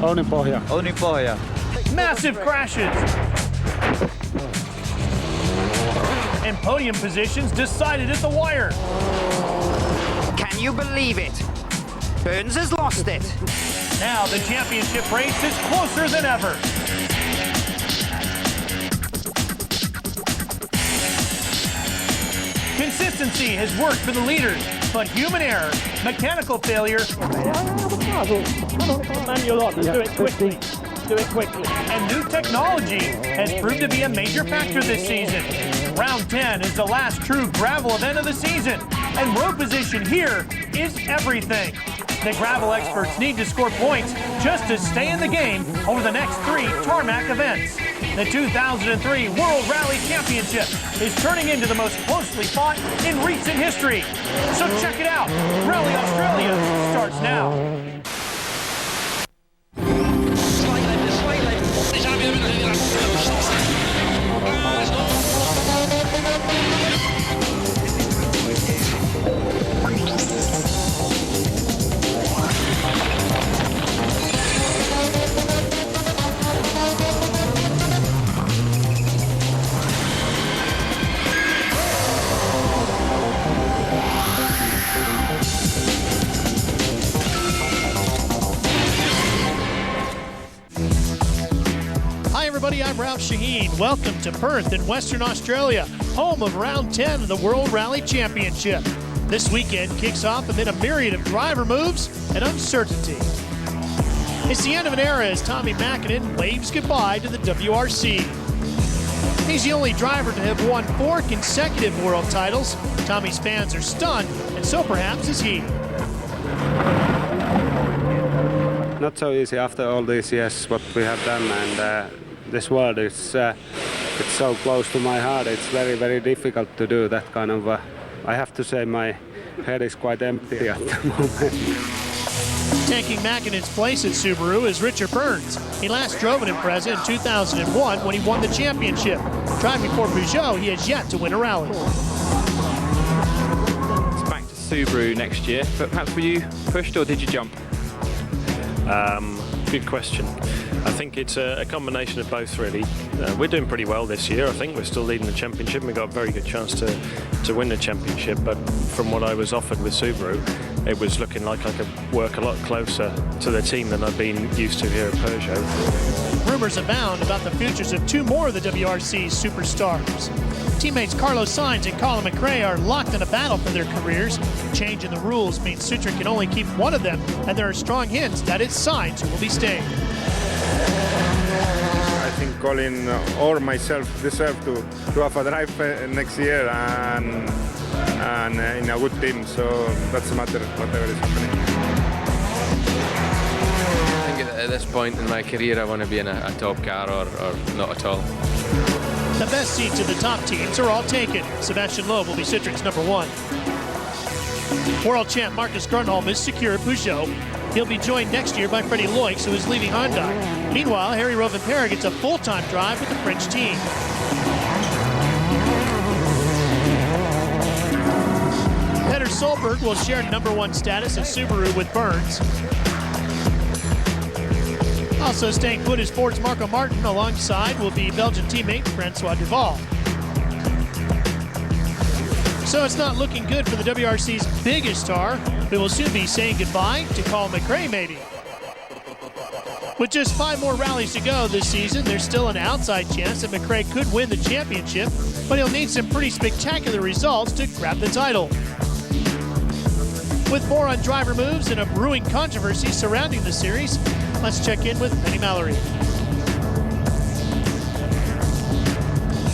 Ownin pohja. Ownin pohja. Massive crashes. And podium positions decided at the wire. Can you believe it? Burns has lost it. Now the championship race is closer than ever. Consistency has worked for the leaders, but human error, mechanical failure, and new technology has proved to be a major factor this season. Round 10 is the last true gravel event of the season, and road position here is everything. The gravel experts need to score points just to stay in the game over the next 3 tarmac events. The 2003 World Rally Championship is turning into the most closely fought in recent history. So check it out. Rally Australia starts now. I'm Ralph Shaheen. Welcome to Perth in Western Australia, home of Round 10 of the World Rally Championship. This weekend kicks off amid a myriad of driver moves and uncertainty. It's the end of an era as Tommy Mäkinen waves goodbye to the WRC. He's the only driver to have won 4 consecutive world titles. Tommy's fans are stunned, and so perhaps is he. Not so easy after all these years what we have done, and this world is it's so close to my heart. It's very, very difficult to do that kind of. I have to say my head is quite empty at the moment. Taking Mäkinen's place at Subaru is Richard Burns. He last drove an Impreza in 2001 when he won the championship. Driving for Peugeot, he has yet to win a rally. It's back to Subaru next year, but perhaps were you pushed or did you jump? Good question. I think it's a combination of both, really. We're doing pretty well this year. I think we're still leading the championship. We've got a very good chance to win the championship, but from what I was offered with Subaru, it was looking like I could work a lot closer to the team than I've been used to here at Peugeot. Rumors abound about the futures of 2 more of the WRC's superstars. Teammates Carlos Sainz and Colin McRae are locked in a battle for their careers. Change in the rules means Citroën can only keep one of them, and there are strong hints that it's Sainz who will be staying. I think Colin or myself deserve to have a drive next year and in a good team, so that's the matter, whatever is happening. I think at this point in my career I want to be in a top car or not at all. The best seats of the top teams are all taken. Sebastian Loeb will be Citroën's number 1. World champ Marcus Grönholm is secure at Peugeot. He'll be joined next year by Freddie Loix, who is leaving Hyundai. Meanwhile, Harry Rovanperä gets a full-time drive with the French team. Petter Solberg will share number 1 status at Subaru with Burns. Also staying put is Ford's Marco Martin. Alongside will be Belgian teammate Francois Duval. So it's not looking good for the WRC's biggest star, who will soon be saying goodbye to Colin McRae, maybe. With just 5 more rallies to go this season, there's still an outside chance that McRae could win the championship, but he'll need some pretty spectacular results to grab the title. With more on driver moves and a brewing controversy surrounding the series, let's check in with Penny Mallory.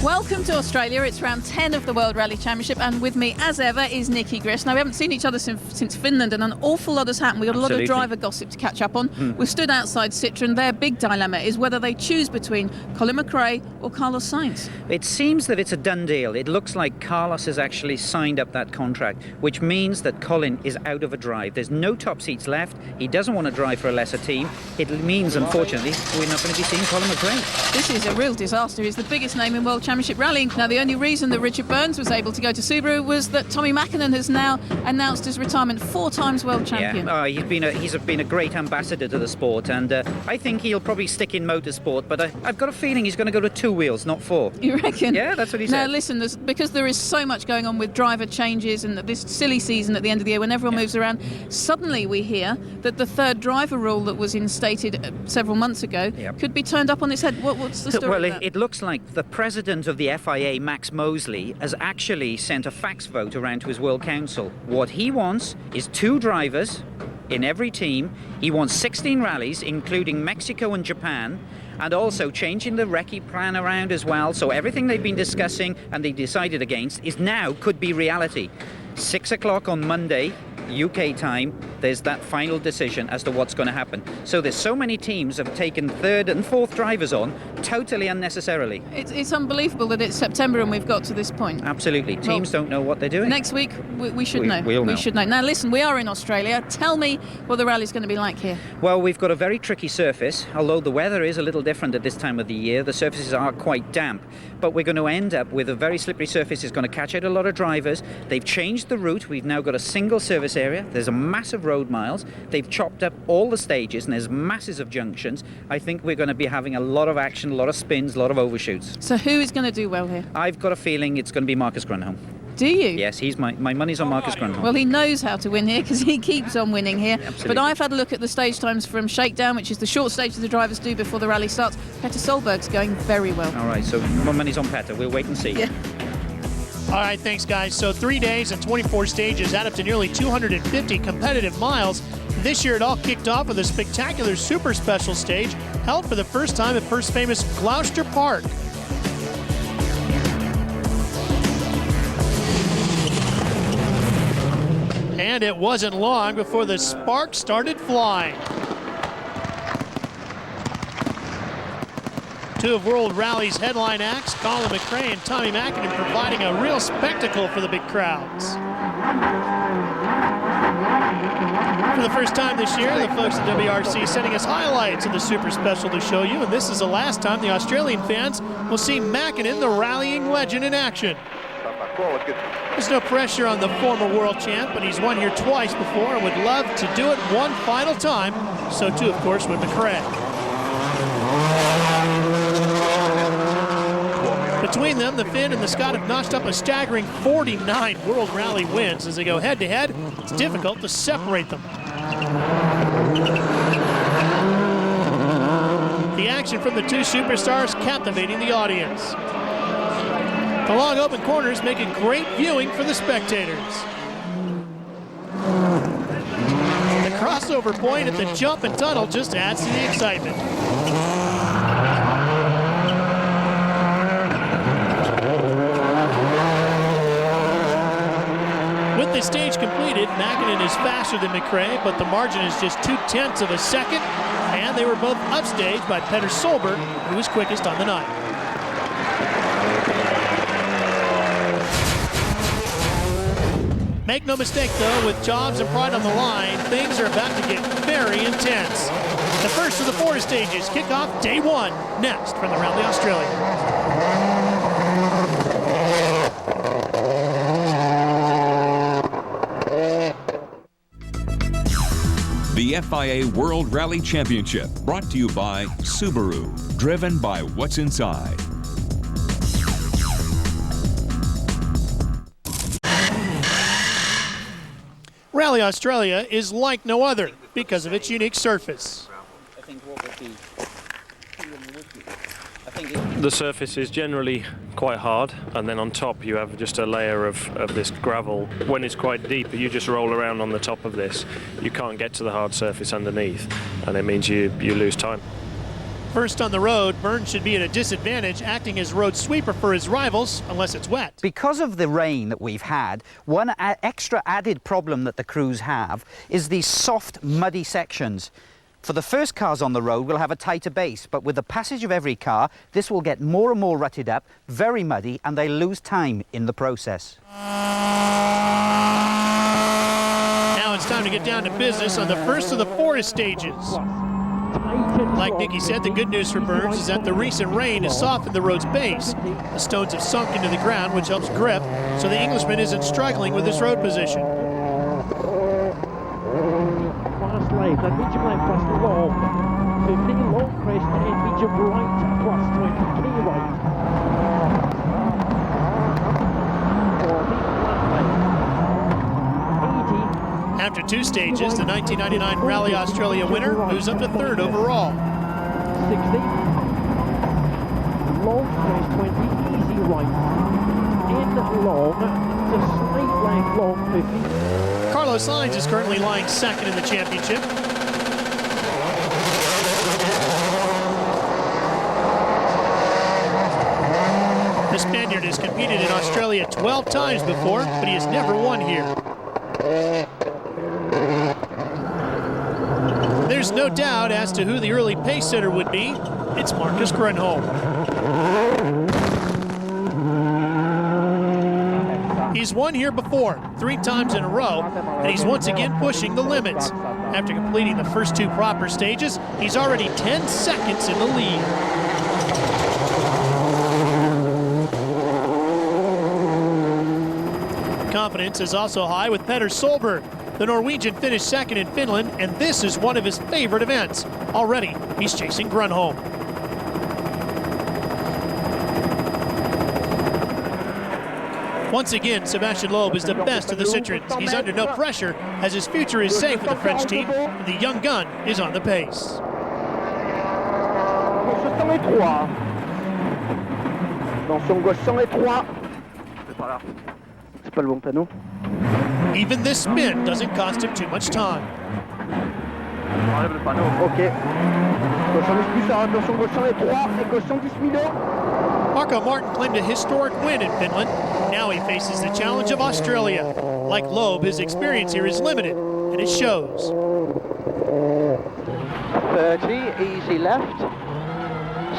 Welcome to Australia. It's round 10 of the World Rally Championship, and with me, as ever, is Nikki Grist. Now, we haven't seen each other since Finland, and an awful lot has happened. We've got a lot of driver gossip to catch up on. We've stood outside Citroën. Their big dilemma is whether they choose between Colin McRae or Carlos Sainz. It seems that it's a done deal. It looks like Carlos has actually signed up that contract, which means that Colin is out of a drive. There's no top seats left. He doesn't want to drive for a lesser team. It means, unfortunately, we're not going to be seeing Colin McRae. This is a real disaster. He's the biggest name in World Championship Championship rallying. Now, the only reason that Richard Burns was able to go to Subaru was that Tommy Mäkinen has now announced his retirement, 4 times world champion. Yeah, he's been a great ambassador to the sport, and I think he'll probably stick in motorsport, but I've got a feeling he's going to go to 2 wheels, not 4. You reckon? Yeah, that's what he said. Now, listen, because there is so much going on with driver changes and this silly season at the end of the year when everyone moves around, suddenly we hear that the third driver rule that was instated several months ago could be turned up on its head. What's the story? Well, it looks like the president of the FIA, Max Mosley, has actually sent a fax vote around to his World Council. What he wants is 2 drivers in every team. He wants 16 rallies, including Mexico and Japan, and also changing the recce plan around as well. So everything they've been discussing and they decided against is now could be reality. 6 o'clock on Monday, UK time, there's that final decision as to what's going to happen. So there's so many teams have taken 3rd and 4th drivers on totally unnecessarily. It's unbelievable that it's September and we've got to this point. Absolutely. Teams don't know what they're doing. Next week, we should know. We'll know. We should know. Now, listen, we are in Australia. Tell me what the rally's going to be like here. Well, we've got a very tricky surface, although the weather is a little different at this time of the year. The surfaces are quite damp, but we're going to end up with a very slippery surface. It's going to catch out a lot of drivers. They've changed the route. We've now got a single service area. There's a massive road miles. They've chopped up all the stages and there's masses of junctions. I think we're going to be having a lot of action, a lot of spins, a lot of overshoots. So who is going to do well here? I've got a feeling it's going to be Marcus Grönholm. Do you? Yes, my money's on Marcus Grönholm. Well, he knows how to win here because he keeps on winning here. Absolutely. But I've had a look at the stage times from Shakedown, which is the short stage that the drivers do before the rally starts. Petter Solberg's going very well. All right, so my money's on Petter. We'll wait and see. Yeah. All right, thanks, guys. So 3 days and 24 stages add up to nearly 250 competitive miles. This year, it all kicked off with a spectacular super special stage held for the first time at first famous Gloucester Park. And it wasn't long before the sparks started flying. 2 of World Rally's headline acts, Colin McRae and Tommy Mäkinen, providing a real spectacle for the big crowds. For the first time this year, the folks at WRC sending us highlights of the Super Special to show you, and this is the last time the Australian fans will see Mäkinen, the rallying legend, in action. There's no pressure on the former world champ, but he's won here twice before and would love to do it one final time. So too, of course, with McRae. Between them, the Finn and the Scot have notched up a staggering 49 World Rally wins. As they go head-to-head, it's difficult to separate them. The action from the 2 superstars captivating the audience. The long open corners make it great viewing for the spectators. The crossover point at the jump and tunnel just adds to the excitement. With the stage completed, Mäkinen is faster than McRae, but the margin is just 0.2 of a second, and they were both upstaged by Petter Solberg, who was quickest on the night. Make no mistake, though, with jobs and pride on the line, things are about to get very intense. The first of the 4 stages kick off day 1, next from around the Australia. The FIA World Rally Championship, brought to you by Subaru, driven by what's inside. Rally Australia is like no other because of its unique surface. The surface is generally quite hard, and then on top you have just a layer of this gravel. When it's quite deep, you just roll around on the top of this. You can't get to the hard surface underneath, and it means you lose time. First on the road, Burns should be at a disadvantage, acting as road sweeper for his rivals, unless it's wet. Because of the rain that we've had, one extra added problem that the crews have is these soft, muddy sections. For the first cars on the road, we'll have a tighter base, but with the passage of every car, this will get more and more rutted up, very muddy, and they lose time in the process. Now it's time to get down to business on the first of the 4 stages. Like Nicky said, the good news for Burns is that the recent rain has softened the road's base. The stones have sunk into the ground, which helps grip, so the Englishman isn't struggling with his road position. Fast left, and medium left plus long. 15 long crest, and then medium right plus 20 key right. 40 flat left. 80. After 2 stages, the 1999 Rally Australia winner moves up to 3rd overall. 60. Long crest 20, easy right. End long, to slight left long 50. Carlos Sainz is currently lying 2nd in the championship. The Spaniard has competed in Australia 12 times before, but he has never won here. There's no doubt as to who the early pace setter would be. It's Marcus Grönholm. He's won here before, 3 times in a row, and he's once again pushing the limits. After completing the first 2 proper stages, he's already 10 seconds in the lead. Confidence is also high with Petter Solberg. The Norwegian finished 2nd in Finland, and this is one of his favorite events. Already, he's chasing Grönholm. Once again, Sebastian Loeb is the best of the Citroens. He's under no pressure as his future is safe with the French team, and the young gun is on the pace. Even this spin doesn't cost him too much time. Marco Martin claimed a historic win in Finland. Now he faces the challenge of Australia. Like Loeb, his experience here is limited, and it shows. 30, easy left.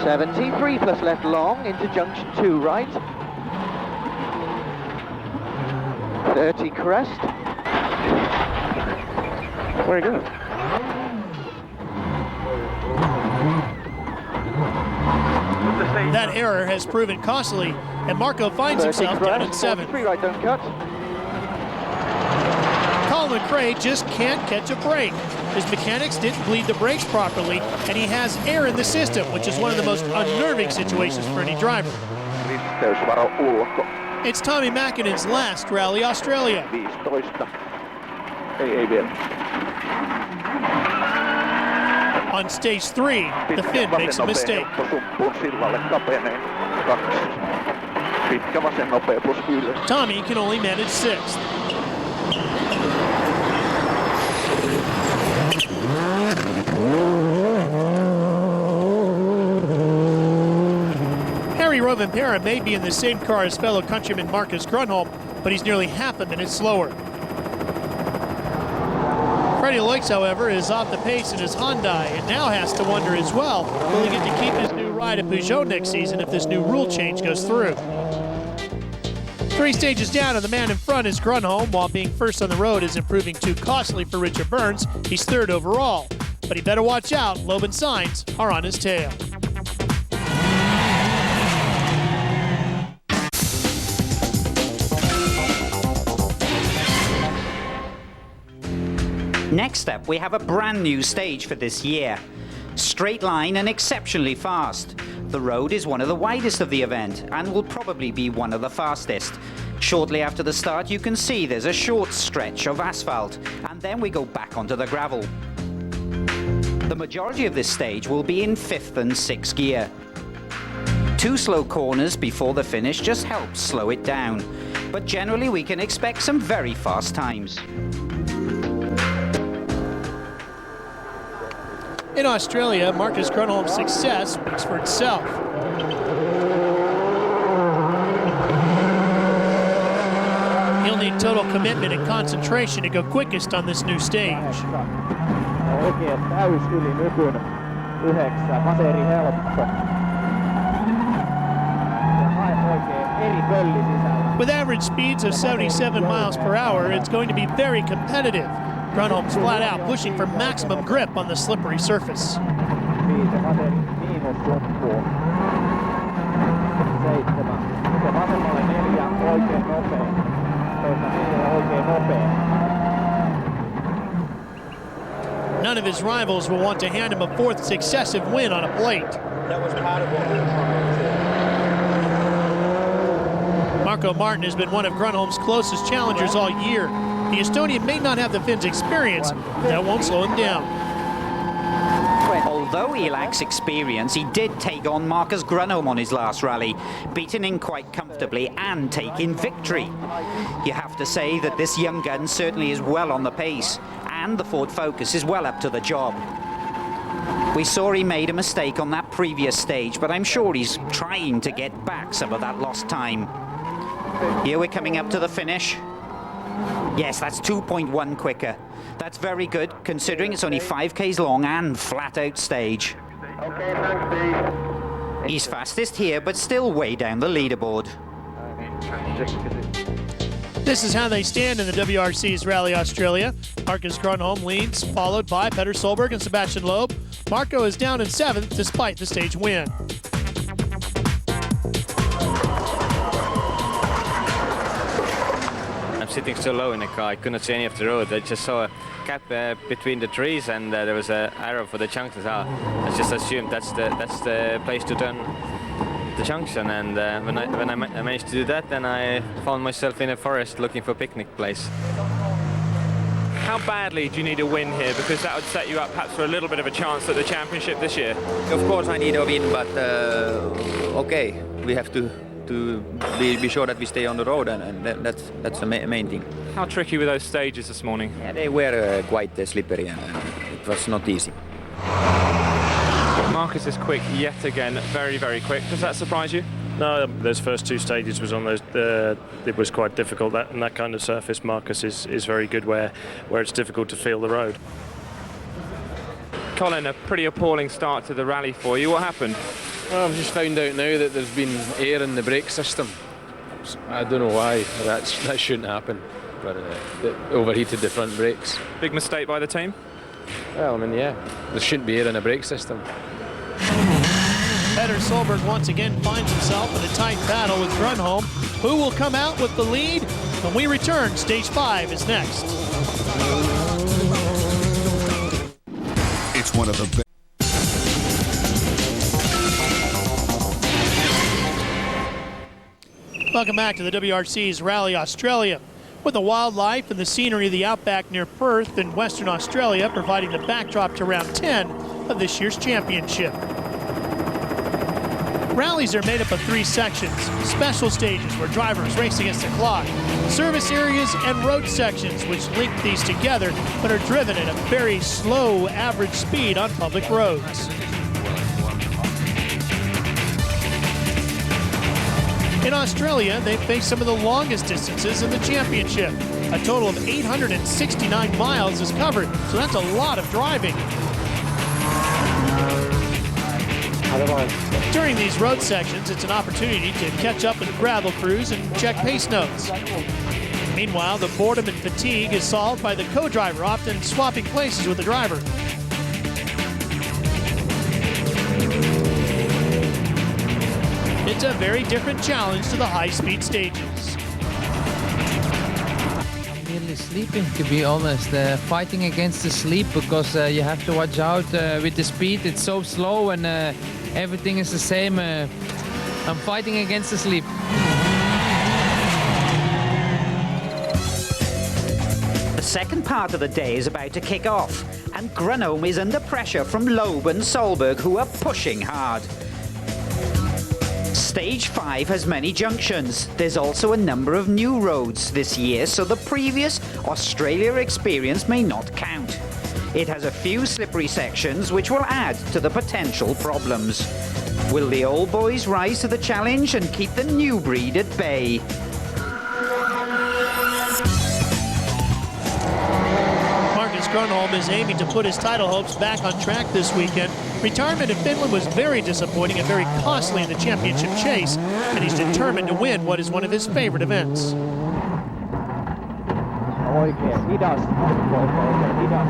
70, 3 plus left long into junction 2 right. 30 crest. Very good. That error has proven costly, and Marco finds himself down in 7th. 3 right, don't cut. Colin McRae just can't catch a break. His mechanics didn't bleed the brakes properly, and he has air in the system, which is one of the most unnerving situations for any driver. It's Tommy Mäkinen's last Rally Australia. On stage 3, the Finn makes a mistake. Tommy can only manage 6th. Harry Rovanperä may be in the same car as fellow countryman Marcus Grönholm, but he's nearly half a minute slower. Freddie Loix, however, is off the pace in his Hyundai and now has to wonder as well, will he get to keep his new ride at Peugeot next season if this new rule change goes through? 3 stages down, and the man in front is Grönholm. While being first on the road isn't proving too costly for Richard Burns, he's 3rd overall. But he better watch out, Loeb and Sainz are on his tail. Next up, we have a brand new stage for this year. Straight line and exceptionally fast. The road is one of the widest of the event and will probably be one of the fastest. Shortly after the start, you can see there's a short stretch of asphalt, and then we go back onto the gravel. The majority of this stage will be in 5th and 6th gear. 2 slow corners before the finish just helps slow it down, but generally we can expect some very fast times. In Australia, Marcus Grönholm's success speaks for itself. He'll need total commitment and concentration to go quickest on this new stage. With average speeds of 77 miles per hour, it's going to be very competitive. Grönholm's flat out pushing for maximum grip on the slippery surface. se Materi miinussumppuun. 7. Sitten vasemmalle 4, oikein nopea. Toista 4, oikein nopea. None of his rivals will want to hand him a 4th successive win on a plate. That was part of what we were trying to do. Marco Martin has been one of Grönholm's closest challengers all year. The Estonian may not have the Finn's experience, but that won't slow him down. Although he lacks experience, he did take on Marcus Grönholm on his last rally, beating him quite comfortably and taking victory. You have to say that this young gun certainly is well on the pace, and the Ford Focus is well up to the job. We saw he made a mistake on that previous stage, but I'm sure he's trying to get back some of that lost time. Here we're coming up to the finish. Yes, that's 2.1 quicker. That's very good, considering it's only 5Ks long and flat-out stage. Okay, thanks, Steve. He's fastest here, but still way down the leaderboard. This is how they stand in the WRC's Rally Australia. Marcus Grönholm leads, followed by Petter Solberg and Sebastian Loeb. Marco is down in 7th despite the stage win. I'm sitting so low in the car, I couldn't see any of the road. I just saw a gap between the trees, and there was an arrow for the junction. I just assumed that's the place to turn the junction, and when I managed to do that, then I found myself in a forest looking for a picnic place. How badly do you need a win here? Because that would set you up perhaps for a little bit of a chance at the championship this year. Of course I need a win, but okay, we have to be sure that we stay on the road, and that's the main thing. How tricky were those stages this morning? Yeah, they were quite slippery, and it was not easy. Marcus is quick yet again, very, very quick. Does that surprise you? No, those first 2 stages was on those. It was quite difficult. That kind of surface, Marcus is very good where it's difficult to feel the road. Colin, a pretty appalling start to the rally for you. What happened? Well, I've just found out now that there's been air in the brake system. I don't know why. That shouldn't happen. But it overheated the front brakes. Big mistake by the team? Well, I mean, yeah. There shouldn't be air in the brake system. Petter Solberg once again finds himself in a tight battle with Grönholm. Who will come out with the lead? When we return, stage 5 is next. It's one of the best. Welcome back to the WRC's Rally Australia. With the wildlife and the scenery of the outback near Perth in Western Australia providing the backdrop to round 10 of this year's championship. Rallies are made up of 3 sections: special stages where drivers race against the clock, service areas, and road sections which link these together but are driven at a very slow average speed on public roads. In Australia, they face some of the longest distances in the championship. A total of 869 miles is covered, so that's a lot of driving. During these road sections, it's an opportunity to catch up with gravel crews and check pace notes. Meanwhile, the boredom and fatigue is solved by the co-driver often swapping places with the driver. It's a very different challenge to the high-speed stages. Nearly sleeping, to be honest. Fighting against the sleep, because you have to watch out with the speed. It's so slow, and everything is the same. I'm fighting against the sleep. The second part of the day is about to kick off, and Grönholm is under pressure from Loeb and Solberg, who are pushing hard. Stage 5 has many junctions. There's also a number of new roads this year, so the previous Australia experience may not count. It has a few slippery sections which will add to the potential problems. Will the old boys rise to the challenge and keep the new breed at bay? Marcus Grönholm is aiming to put his title hopes back on track this weekend. Retirement in Finland was very disappointing and very costly in the championship chase, and he's determined to win what is one of his favorite events. Oikein, hidas. Oikein hidas.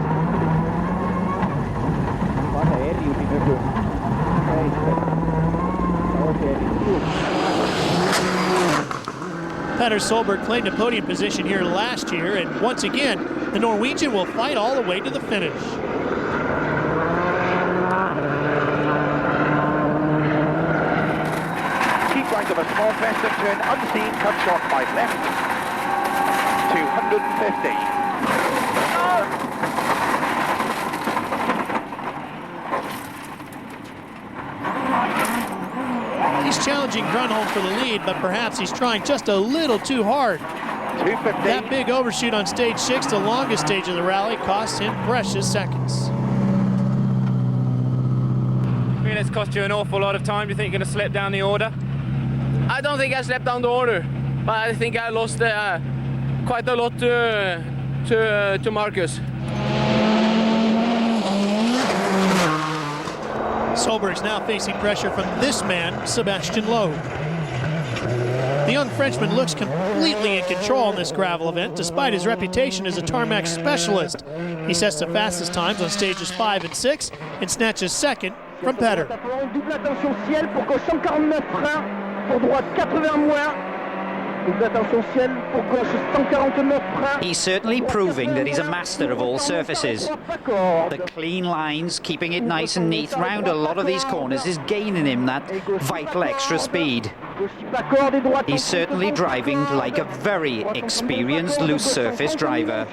Vase eriytyi nyky. Petter Solberg claimed a podium position here last year, and once again, the Norwegian will fight all the way to the finish. Keep right of a small crest and turn unseen, cut short 5 left, 250. He's challenging Grunholm for the lead, but perhaps he's trying just a little too hard. 250. That big overshoot on stage 6, the longest stage of the rally, cost him precious seconds. I mean, it's cost you an awful lot of time. Do you think you're going to slip down the order? I don't think I slept down the order, but I think I lost quite a lot to Marcus. Solberg's now facing pressure from this man, Sebastian Loeb. The young Frenchman looks completely in control in this gravel event, despite his reputation as a tarmac specialist. He sets the fastest times on stages 5 and 6 and snatches second from Petter. He's certainly proving that he's a master of all surfaces. The clean lines, keeping it nice and neat round a lot of these corners is gaining him that vital extra speed. He's certainly driving like a very experienced loose surface driver.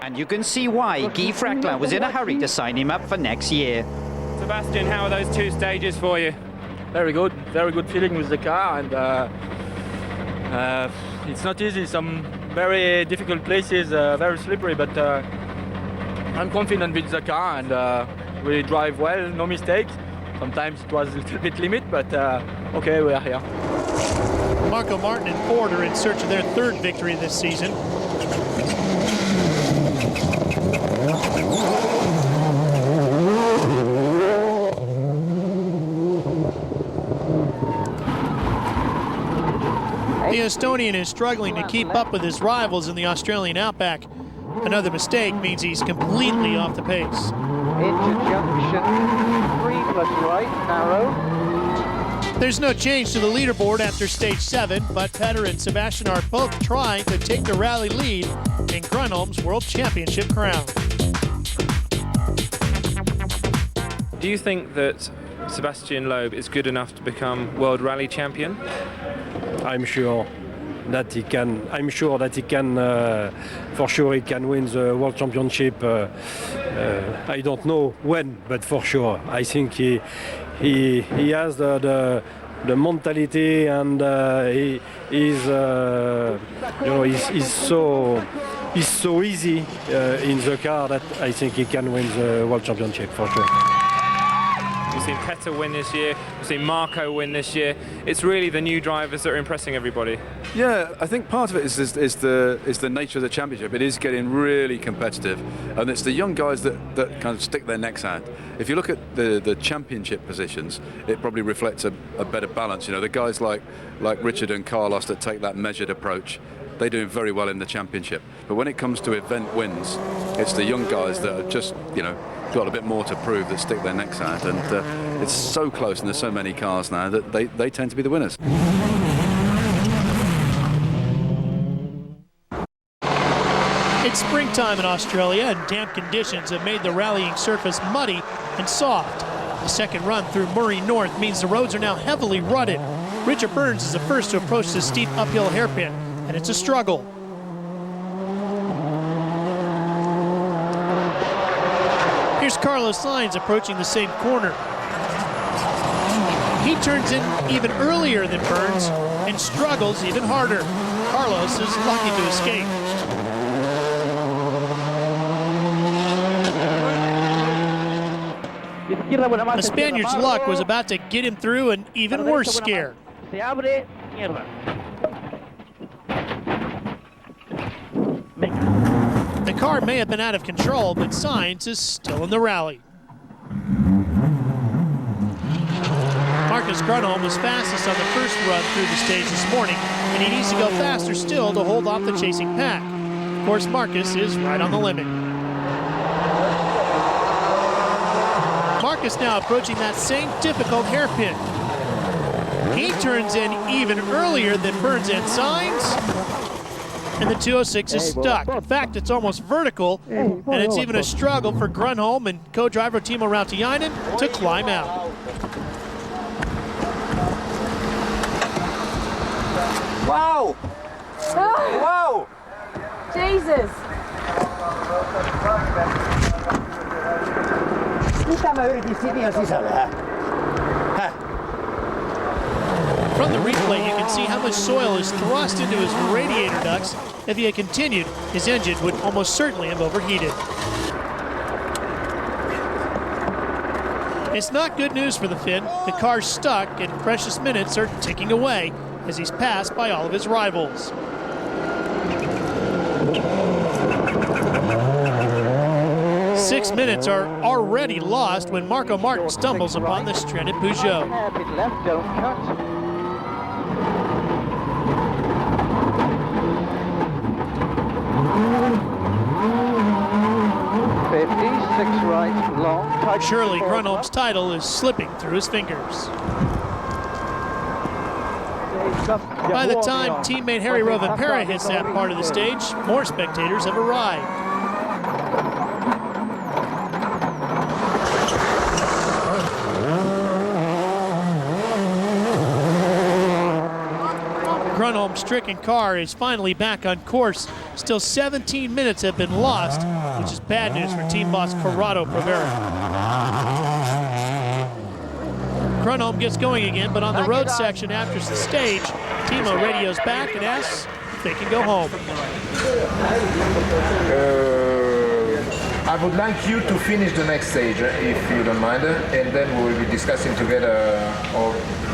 And you can see why Guy Frecklin was in a hurry to sign him up for next year. Sebastian, how are those 2 stages for you? Very good feeling with the car, and it's not easy. Some very difficult places, very slippery, but I'm confident with the car, and we drive well, no mistakes. Sometimes it was a little bit limit, but okay, we are here. Marco Martin and Ford are in search of their 3rd victory this season. The Estonian is struggling to keep up with his rivals in the Australian Outback. Another mistake means he's completely off the pace. Into junction 3 plus right, narrow. There's no change to the leaderboard after stage 7, but Petter and Sebastian are both trying to take the rally lead in Grunholm's World Championship crown. Do you think that Sebastian Loeb is good enough to become World Rally Champion? I'm sure that he can. I'm sure that he can. For sure, he can win the World Championship. I don't know when, but for sure, I think he has the mentality, and he's so easy in the car that I think he can win the World Championship for sure. We've seen Petter win this year, we've seen Marco win this year. It's really the new drivers that are impressing everybody. Yeah, I think part of it is the nature of the championship. It is getting really competitive, and it's the young guys that kind of stick their necks out. If you look at the championship positions, it probably reflects a better balance. You know, the guys like Richard and Carlos that take that measured approach, they're doing very well in the championship. But when it comes to event wins, it's the young guys that are just, you know, got a bit more to prove, that stick their necks out, and it's so close and there's so many cars now that they tend to be the winners. It's springtime in Australia, and damp conditions have made the rallying surface muddy and soft. The second run through Murray North means the roads are now heavily rutted. Richard Burns is the first to approach the steep uphill hairpin, and it's a struggle. Here's Carlos Sainz approaching the same corner. He turns in even earlier than Burns and struggles even harder. Carlos is lucky to escape. The Spaniard's luck was about to get him through an even worse scare. The car may have been out of control, but Sainz is still in the rally. Marcus Grunholm was fastest on the first run through the stage this morning, and he needs to go faster still to hold off the chasing pack. Of course, Marcus is right on the limit. Marcus now approaching that same difficult hairpin. He turns in even earlier than Burns and Signs, and the 206 is stuck. In fact, it's almost vertical, and it's even a struggle for Grönholm and co-driver Timo Rautiainen to climb out. Wow! Wow! Jesus! Mitä mä yritin Sivian sisällä, hä? From the replay, you can see how much soil is thrust into his radiator ducts. If he had continued, his engine would almost certainly have overheated. It's not good news for the Finn. The car's stuck and precious minutes are ticking away as he's passed by all of his rivals. Six minutes are already lost when Marco Martin stumbles upon the stranded Peugeot. Hairpin left, don't cut. 56 right, long. Surely Grönholm's title is slipping through his fingers. By the time teammate Harry Rovanperä hits that part of the stage, more spectators have arrived. Grönholm's stricken car is finally back on course. Still 17 minutes have been lost, which is bad news for team boss Corrado Provera. Grönholm gets going again, but on the road section after the stage, Timo radios back and asks if they can go home. I would like you to finish the next stage, if you don't mind, and then we will be discussing together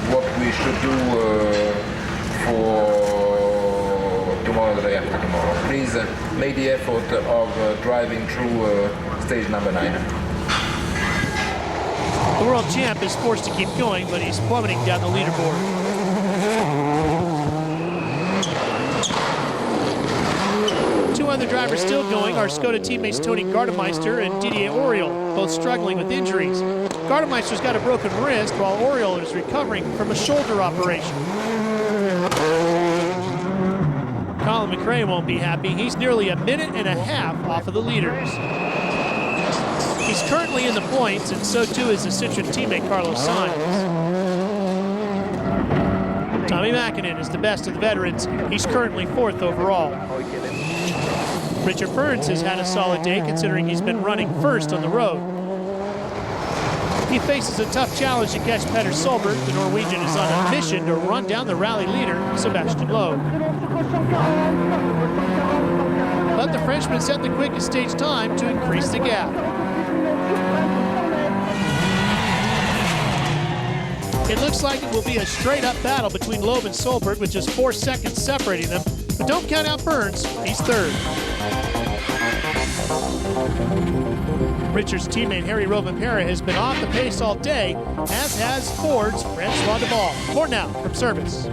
what we should do for tomorrow, the day after tomorrow. Please make the effort of driving through stage number 9. The world champ is forced to keep going, but he's plummeting down the leaderboard. Two other drivers still going are Skoda teammates Tony Gardemeister and Didier Auriol, both struggling with injuries. Gardemeister's got a broken wrist, while Auriol is recovering from a shoulder operation. Colin McRae won't be happy. He's nearly a minute and a half off of the leaders. He's currently in the points, and so too is the Citroen teammate Carlos Sainz. Tommy Mäkinen is the best of the veterans. He's currently 4th overall. Richard Burns has had a solid day considering he's been running first on the road. He faces a tough challenge to catch Petter Solberg. The Norwegian is on a mission to run down the rally leader, Sebastian Loeb. But the Frenchman set the quickest stage time to increase the gap. It looks like it will be a straight-up battle between Loeb and Solberg with just 4 seconds separating them. But don't count out Burns, he's 3rd. Richard's teammate Harry Rovanperä has been off the pace all day, as has Ford's Francois Debal. More now from service.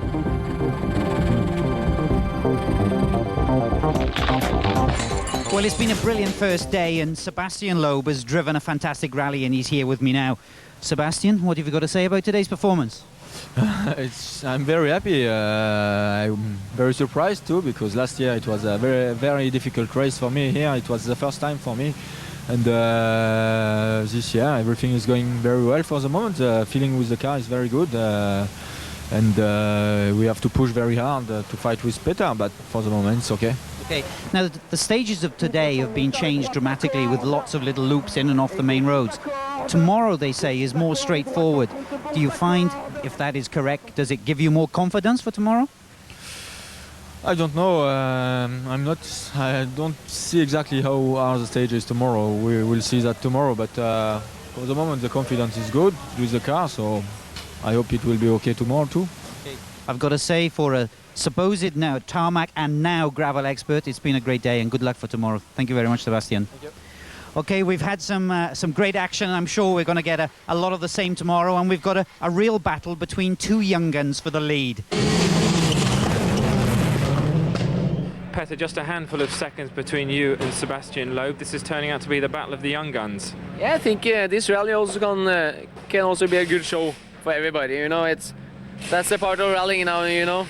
Well, it's been a brilliant first day, and Sebastian Loeb has driven a fantastic rally, and he's here with me now. Sebastian, what have you got to say about today's performance? I'm very happy. I'm very surprised too, because last year it was a very difficult race for me. Here it was the first time for me, and this year everything is going very well for the moment. The feeling with the car is very good, and we have to push very hard to fight with Peter, but for the moment it's okay. Okay, now the stages of today have been changed dramatically with lots of little loops in and off the main roads. Tomorrow, they say, is more straightforward. Do you find, if that is correct, does it give you more confidence for tomorrow? I don't know. I don't see exactly how are the stages tomorrow. We will see that tomorrow. But for the moment, the confidence is good with the car, so I hope it will be okay tomorrow too. Okay. I've got to say, for a supposed now tarmac and now gravel expert, it's been a great day, and good luck for tomorrow. Thank you very much, Sebastian. Thank you. Okay, we've had some great action. I'm sure we're going to get a lot of the same tomorrow, and we've got a real battle between two young guns for the lead. Petter, just a handful of seconds between you and Sebastian Loeb. This is turning out to be the battle of the young guns. Yeah, I think this rally also can also be a good show for everybody. You know, That's the part of rallying now, you know,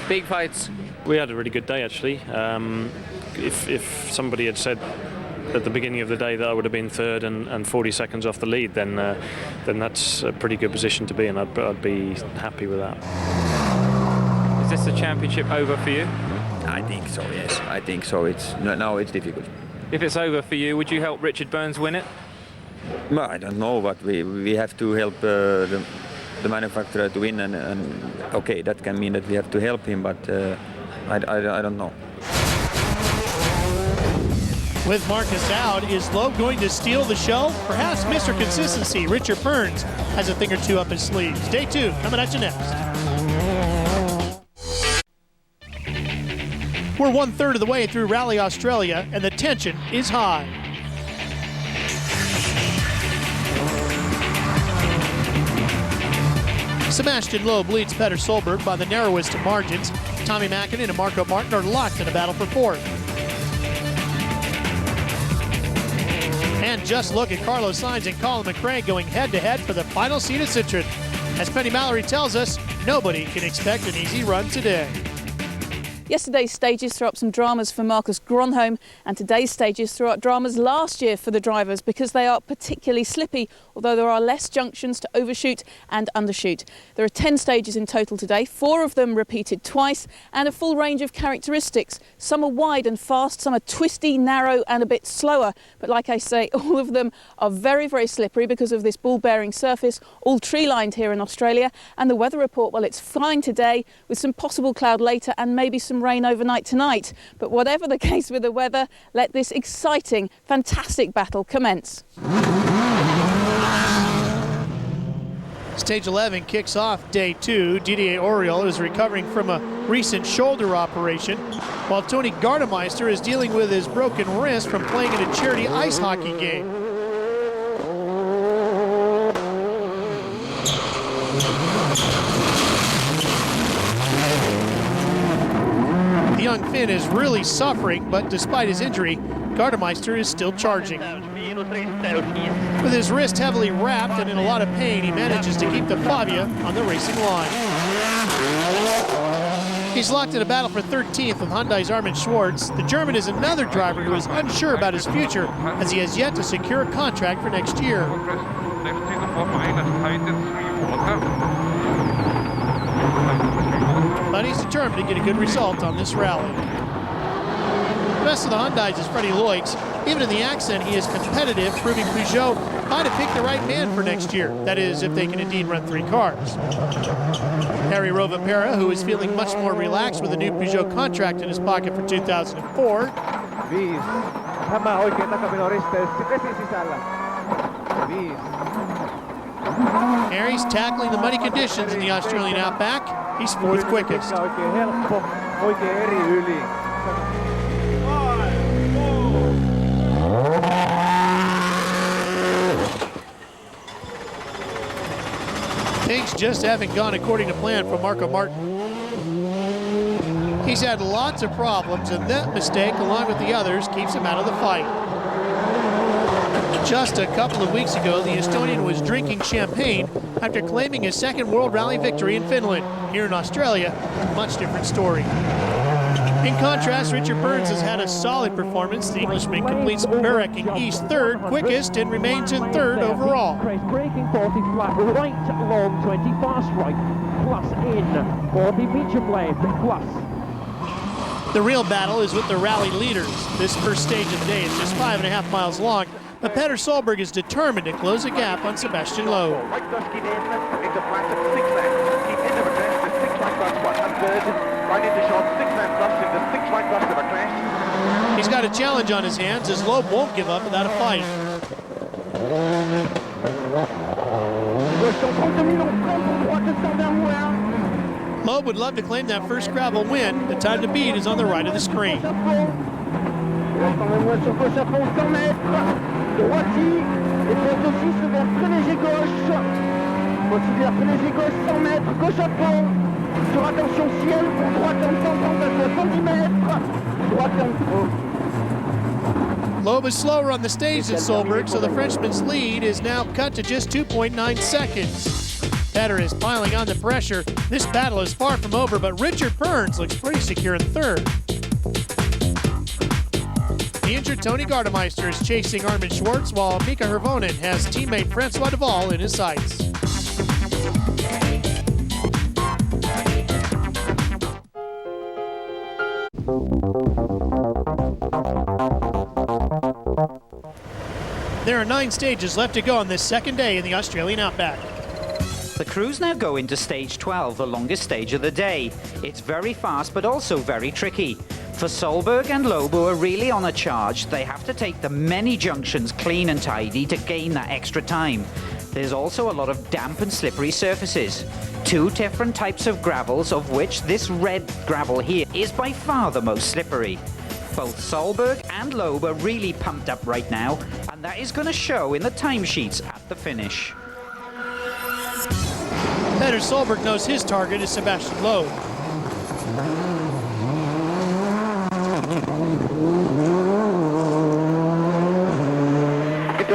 big fights. We had a really good day actually. If somebody had said at the beginning of the day that I would have been third and 40 seconds off the lead, then that's a pretty good position to be in. I'd be happy with that. Is this the championship over for you? I think so, yes. I think so. Now it's difficult. If it's over for you, would you help Richard Burns win it? Well, I don't know, but we have to help the manufacturer to win, and okay, that can mean that we have to help him, but I don't know. With Marcus out, is Loeb going to steal the show? Perhaps Mr. Consistency, Richard Burns, has a thing or two up his sleeves. Day 2 coming at you next. We're 1/3 of the way through Rally Australia, and the tension is high. Sebastian Loeb leads Petter Solberg by the narrowest of margins. Tommy Mäkinen and Marco Martin are locked in a battle for fourth. And just look at Carlos Sainz and Colin McRae going head-to-head for the final seat at Citroën. As Penny Mallory tells us, nobody can expect an easy run today. Yesterday's stages threw up some dramas for Marcus Gronholm, and today's stages threw up dramas last year for the drivers because they are particularly slippy, although there are less junctions to overshoot and undershoot. There are 10 stages in total today, 4 of them repeated twice, and a full range of characteristics. Some are wide and fast, some are twisty, narrow and a bit slower, but like I say, all of them are very, very slippery because of this ball-bearing surface, all tree-lined here in Australia. And the weather report, well, it's fine today with some possible cloud later and maybe some rain overnight tonight. But whatever the case with the weather, let this exciting, fantastic battle commence. Stage 11 kicks off day 2. Didier Auriol is recovering from a recent shoulder operation, while Tony Gardemeister is dealing with his broken wrist from playing in a charity ice hockey game. The young Finn is really suffering, but despite his injury, Gardemeister is still charging. With his wrist heavily wrapped and in a lot of pain, he manages to keep the Fabia on the racing line. He's locked in a battle for 13th with Hyundai's Armin Schwartz. The German is another driver who is unsure about his future, as he has yet to secure a contract for next year. But he's determined to get a good result on this rally. The best of the Hyundais is Freddie Loix. Even in the accent, he is competitive, proving Peugeot might have picked the right man for next year. That is, if they can indeed run 3 cars. Harry Rovapera, who is feeling much more relaxed with a new Peugeot contract in his pocket for 2004. Harry's tackling the muddy conditions in the Australian outback. He's 4th quickest. Things just haven't gone according to plan for Marco Martin. He's had lots of problems, and that mistake, along with the others, keeps him out of the fight. Just a couple of weeks ago, the Estonian was drinking champagne after claiming his 2nd World Rally victory in Finland. Here in Australia, a much different story. In contrast, Richard Burns has had a solid performance. The Englishman completes Berwick East 3rd, quickest, and remains in 3rd overall. Braking 40 flat, right long 20, fast right, plus in, 40 medium left, plus. The real battle is with the rally leaders. This first stage of the day is just 5.5 miles long, but Petter Solberg is determined to close the gap on Sebastian Loeb. He's got a challenge on his hands as Loeb won't give up without a fight. Loeb would love to claim that first gravel win. The time to beat is on the right of the screen. Loeb is slower on the stage than Solberg, so the Frenchman's lead is now cut to just 2.9 seconds. Petter is piling on the pressure. This battle is far from over, but Richard Burns looks pretty secure in third. The injured Tony Gardemeister is chasing Armin Schwartz, while Mika Hervonen has teammate Francois Duval in his sights. There are 9 stages left to go on this second day in the Australian Outback. The crews now go into stage 12, the longest stage of the day. It's very fast, but also very tricky. For Solberg and Loeb, who are really on a charge, they have to take the many junctions clean and tidy to gain that extra time. There's also a lot of damp and slippery surfaces. 2 different types of gravels, of which this red gravel here is by far the most slippery. Both Solberg and Loeb are really pumped up right now, and that is going to show in the timesheets at the finish. Petter Solberg knows his target is Sebastian Loeb.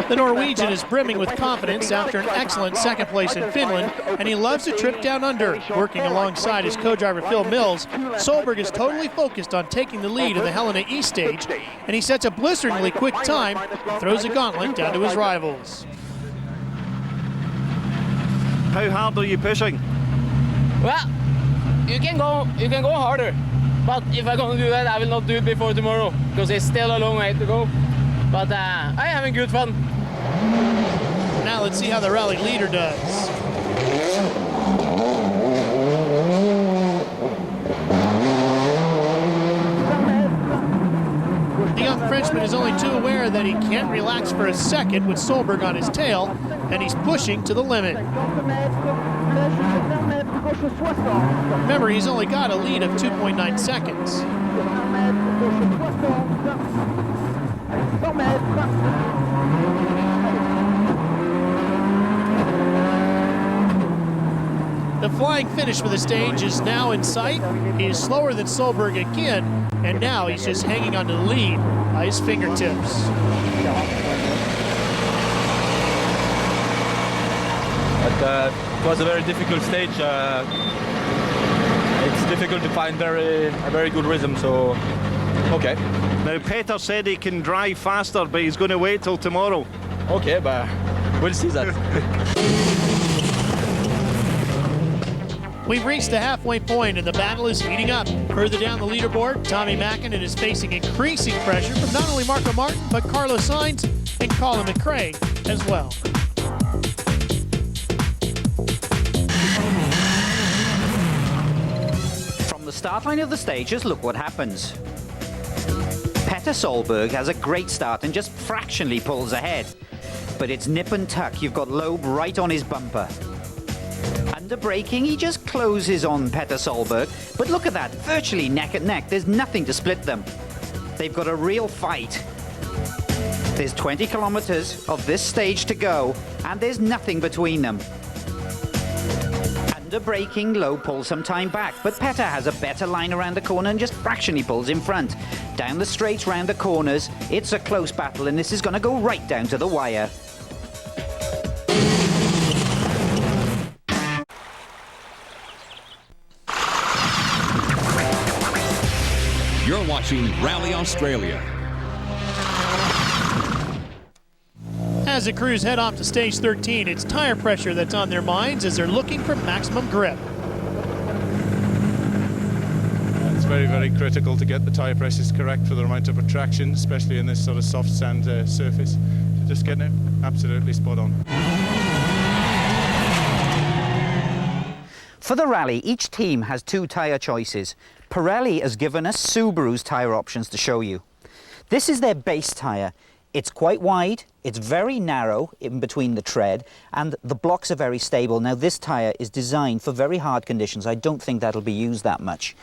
The Norwegian is brimming with confidence after an excellent second place in Finland, and he loves a trip down under. Working alongside his co-driver Phil Mills, Solberg is totally focused on taking the lead in the Helena East stage, and he sets a blisteringly quick time and throws a gauntlet down to his rivals. How hard are you pushing? Well, you can go harder, but if I'm going to do that, I will not do it before tomorrow, because it's still a long way to go. But I'm having good fun. Now let's see how the rally leader does. The young Frenchman is only too aware that he can't relax for a second with Solberg on his tail, and he's pushing to the limit. Remember, he's only got a lead of 2.9 seconds. The flying finish for the stage is now in sight. He is slower than Solberg again, and now he's just hanging on to the lead by his fingertips. But it was a very difficult stage. It's difficult to find a very good rhythm, so okay. Now, Petter said he can drive faster, but he's going to wait till tomorrow. Okay, but we'll see that. We've reached the halfway point and the battle is heating up. Further down the leaderboard, Tommy Mackinnon is facing increasing pressure from not only Marco Martin, but Carlos Sainz and Colin McRae as well. From the start line of the stages, look what happens. Petter Solberg has a great start and just fractionally pulls ahead. But it's nip and tuck. You've got Loeb right on his bumper. Under braking, he just closes on Petter Solberg. But look at that, virtually neck and neck. There's nothing to split them. They've got a real fight. There's 20 kilometers of this stage to go, and there's nothing between them. Under braking, Loeb pulls some time back, but Petter has a better line around the corner and just fractionally pulls in front. Down the straights, round the corners, it's a close battle, and this is going to go right down to the wire. You're watching Rally Australia. As the crews head off to stage 13, it's tire pressure that's on their minds as they're looking for maximum grip. It's very, very critical to get the tyre pressures correct for the amount of attraction, especially in this sort of soft sand surface. So just getting it absolutely spot on. For the rally, each team has 2 tyre choices. Pirelli has given us Subaru's tyre options to show you. This is their base tyre. It's quite wide, it's very narrow in between the tread, and the blocks are very stable. Now this tyre is designed for very hard conditions. I don't think that'll be used that much.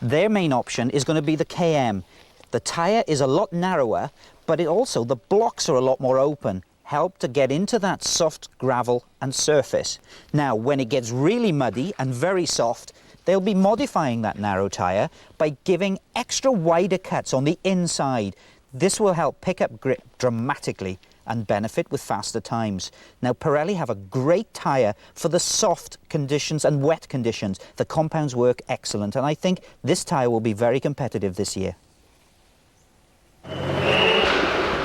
Their main option is going to be the KM. The tyre is a lot narrower, but the blocks are a lot more open. Help to get into that soft gravel and surface. Now, when it gets really muddy and very soft, they'll be modifying that narrow tyre by giving extra wider cuts on the inside. This will help pick up grip dramatically and benefit with faster times. Now, Pirelli have a great tyre for the soft conditions and wet conditions. The compounds work excellent, and I think this tyre will be very competitive this year.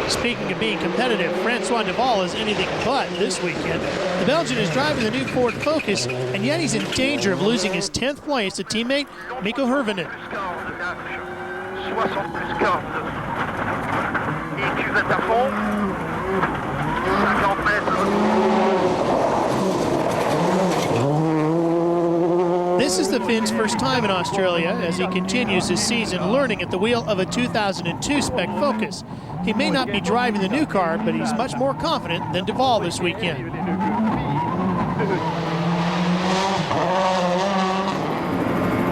Speaking of being competitive, Francois Deval is anything but this weekend. The Belgian is driving the new Ford Focus, and yet he's in danger of losing his 10th place to teammate Mikko Hirvonen. This is the Finn's first time in Australia as he continues his season learning at the wheel of a 2002 spec Focus. He may not be driving the new car, but he's much more confident than Deval this weekend.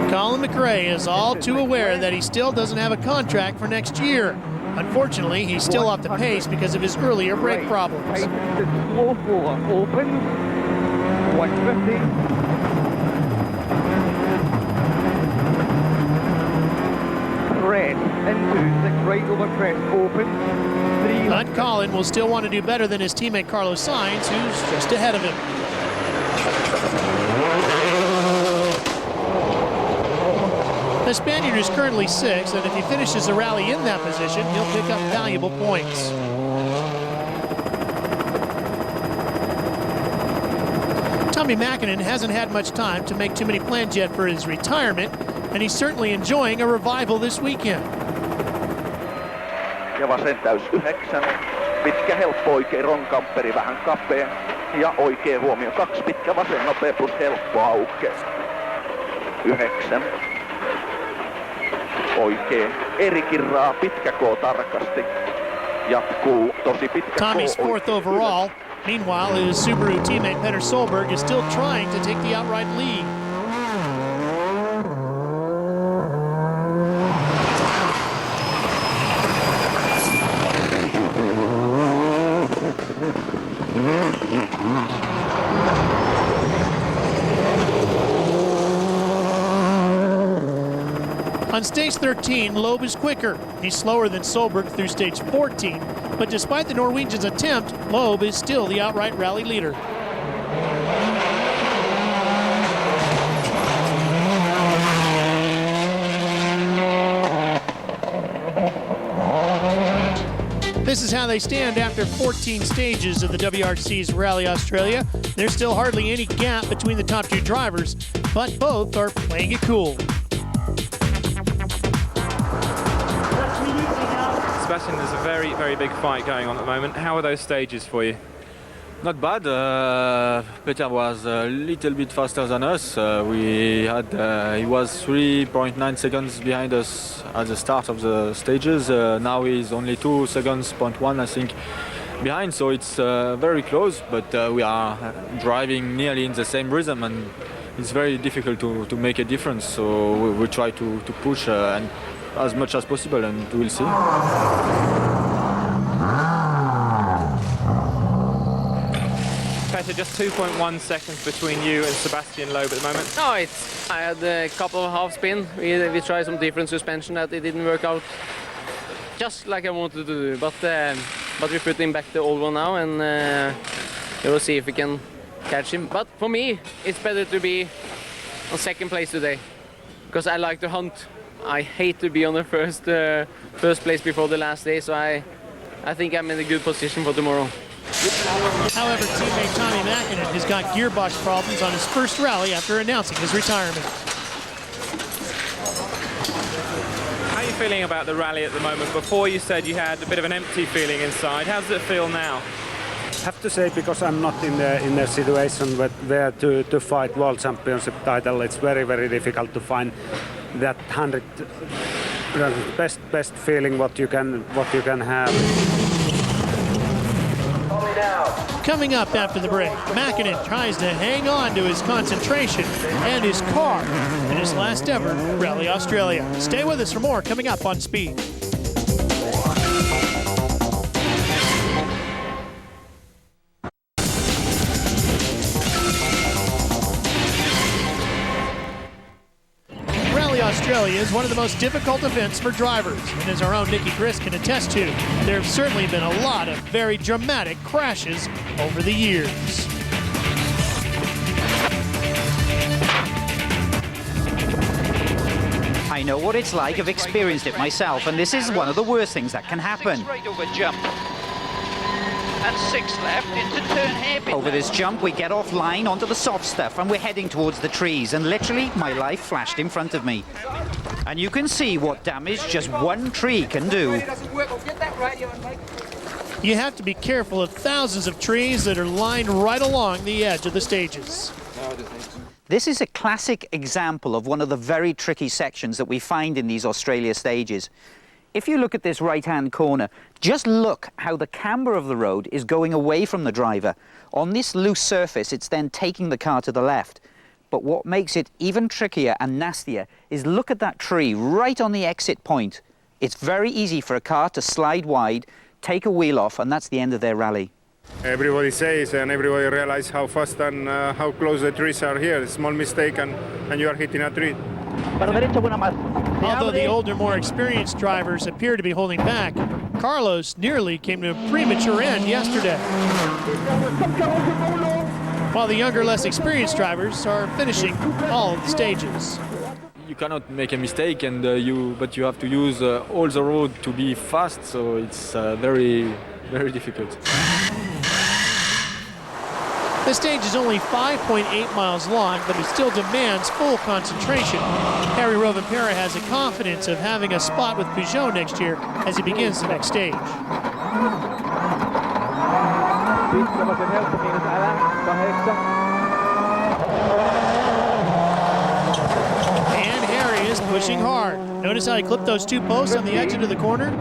Colin McRae is all too aware that he still doesn't have a contract for next year. Unfortunately, he's still off the pace because of his earlier brake problems. Slow four opens, 150. Into 6 right over crest, open. But Colin will still want to do better than his teammate Carlos Sainz, who's just ahead of him. The Spaniard is currently 6th, and if he finishes the rally in that position, he'll pick up valuable points. Tommy Mäkinen hasn't had much time to make too many plans yet for his retirement, and he's certainly enjoying a revival this weekend. Ja vasen täys 9. Pitkä helppo oikein ronkamperi vähän kapea. Ja oikein huomio 2 pitkä vasen nopea plus helppo auke. 9. Oikein eri kirraa pitkä koo tarkasti. Jatkuu tosi pitkä koo. Tommy's 4th overall. Meanwhile, his Subaru teammate Petter Solberg is still trying to take the outright lead. On stage 13, Loeb is quicker. He's slower than Solberg through stage 14, but despite the Norwegian's attempt, Loeb is still the outright rally leader. This is how they stand after 14 stages of the WRC's Rally Australia. There's still hardly any gap between the top 2 drivers, but both are playing it cool. Sebastian, there's a very, very big fight going on at the moment. How are those stages for you? Not bad. Peter was a little bit faster than us. He was 3.9 seconds behind us at the start of the stages. Now he's only 2 seconds, 0.1 I think, behind. So it's very close, but we are driving nearly in the same rhythm, and it's very difficult to make a difference. So we try to push and as much as possible, and we'll see. Peter, just 2.1 seconds between you and Sebastian Loeb at the moment. No, I had a couple of half spin. We tried some different suspension that it didn't work out just like I wanted to do, but we're putting back the old one now, and we'll see if we can catch him. But for me, it's better to be on 2nd place today, because I like to hunt. I hate to be on the first place before the last day, so I think I'm in a good position for tomorrow. However, teammate Tommy Mäkinen has got gearbox problems on his first rally after announcing his retirement. How are you feeling about the rally at the moment? Before you said you had a bit of an empty feeling inside. How does it feel now? I have to say, because I'm not in the situation where to fight World Championship title, it's very, very difficult to find that 100 best feeling what you can have. Coming up after the break, Mäkinen tries to hang on to his concentration and his car in his last ever Rally Australia. Stay with us for more coming up on Speed. Australia is one of the most difficult events for drivers. And as our own Nikki Grist can attest to, there have certainly been a lot of very dramatic crashes over the years. I know what it's like. I've experienced it myself, and this is one of the worst things that can happen. 6 right over jump. And 6 left into turn hairpin. Over this jump, we get offline onto the soft stuff, and we're heading towards the trees, and literally, my life flashed in front of me. And you can see what damage just one tree can do. You have to be careful of thousands of trees that are lined right along the edge of the stages. This is a classic example of one of the very tricky sections that we find in these Australia stages. If you look at this right-hand corner, just look how the camber of the road is going away from the driver. On this loose surface, it's then taking the car to the left. But what makes it even trickier and nastier is look at that tree right on the exit point. It's very easy for a car to slide wide, take a wheel off, and that's the end of their rally. Everybody says and everybody realizes how fast and how close the trees are here. A small mistake and you are hitting a tree. Although the older, more experienced drivers appear to be holding back, Carlos nearly came to a premature end yesterday. While the younger, less experienced drivers are finishing all of the stages. You cannot make a mistake, and but you have to use all the road to be fast, so it's very, very difficult. The stage is only 5.8 miles long, but it still demands full concentration. Harry Rovanpera has the confidence of having a spot with Peugeot next year as he begins the next stage. And Harry is pushing hard. Notice how he clipped those two posts on the exit of the corner?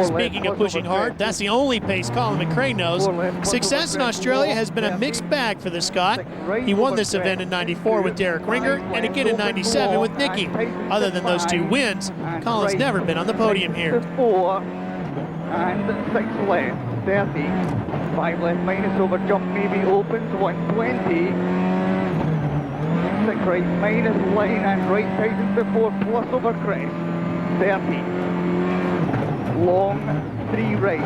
Speaking of pushing hard, that's the only pace Colin McRae knows. Success in Australia has been a mixed bag for the Scot. He won this event in '94 with Derek Ringer and again in '97 with Nicky. Other than those two wins, Colin's never been on the podium here. 4 and 6 left, 30. 5 left minus over jump maybe opens, 120. 6 right minus line and right tightens before plus over crest, 30. Long 3 right,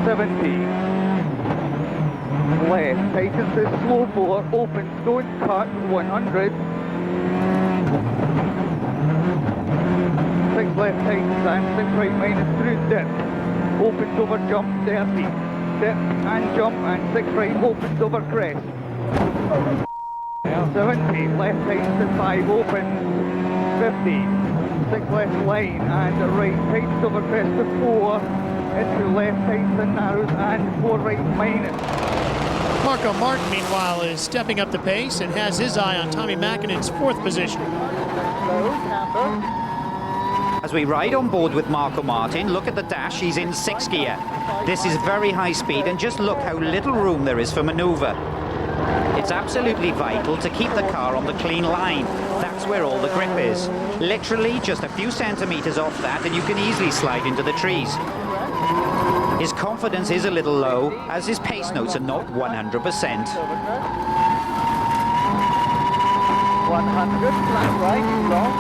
70. Left tightens the slow 4, opens, don't cut, 100. 6 left tightens and 6 right minus through dip, opens over jump, 30. Dip and jump and 6 right opens over crest. 70, left tightens to 5, opens, 50. 6 left line and right tightens over crest to 4, into left tightens and narrows and 4 right minus. Marco Martin, meanwhile, is stepping up the pace and has his eye on Tommy Mäkinen's 4th position. As we ride on board with Marco Martin, look at the dash, he's in 6th gear. This is very high speed, and just look how little room there is for manoeuvre. It's absolutely vital to keep the car on the clean line. That's where all the grip is. Literally just a few centimeters off that and you can easily slide into the trees. His confidence is a little low as his pace notes are not 100%. 100, right, wrong.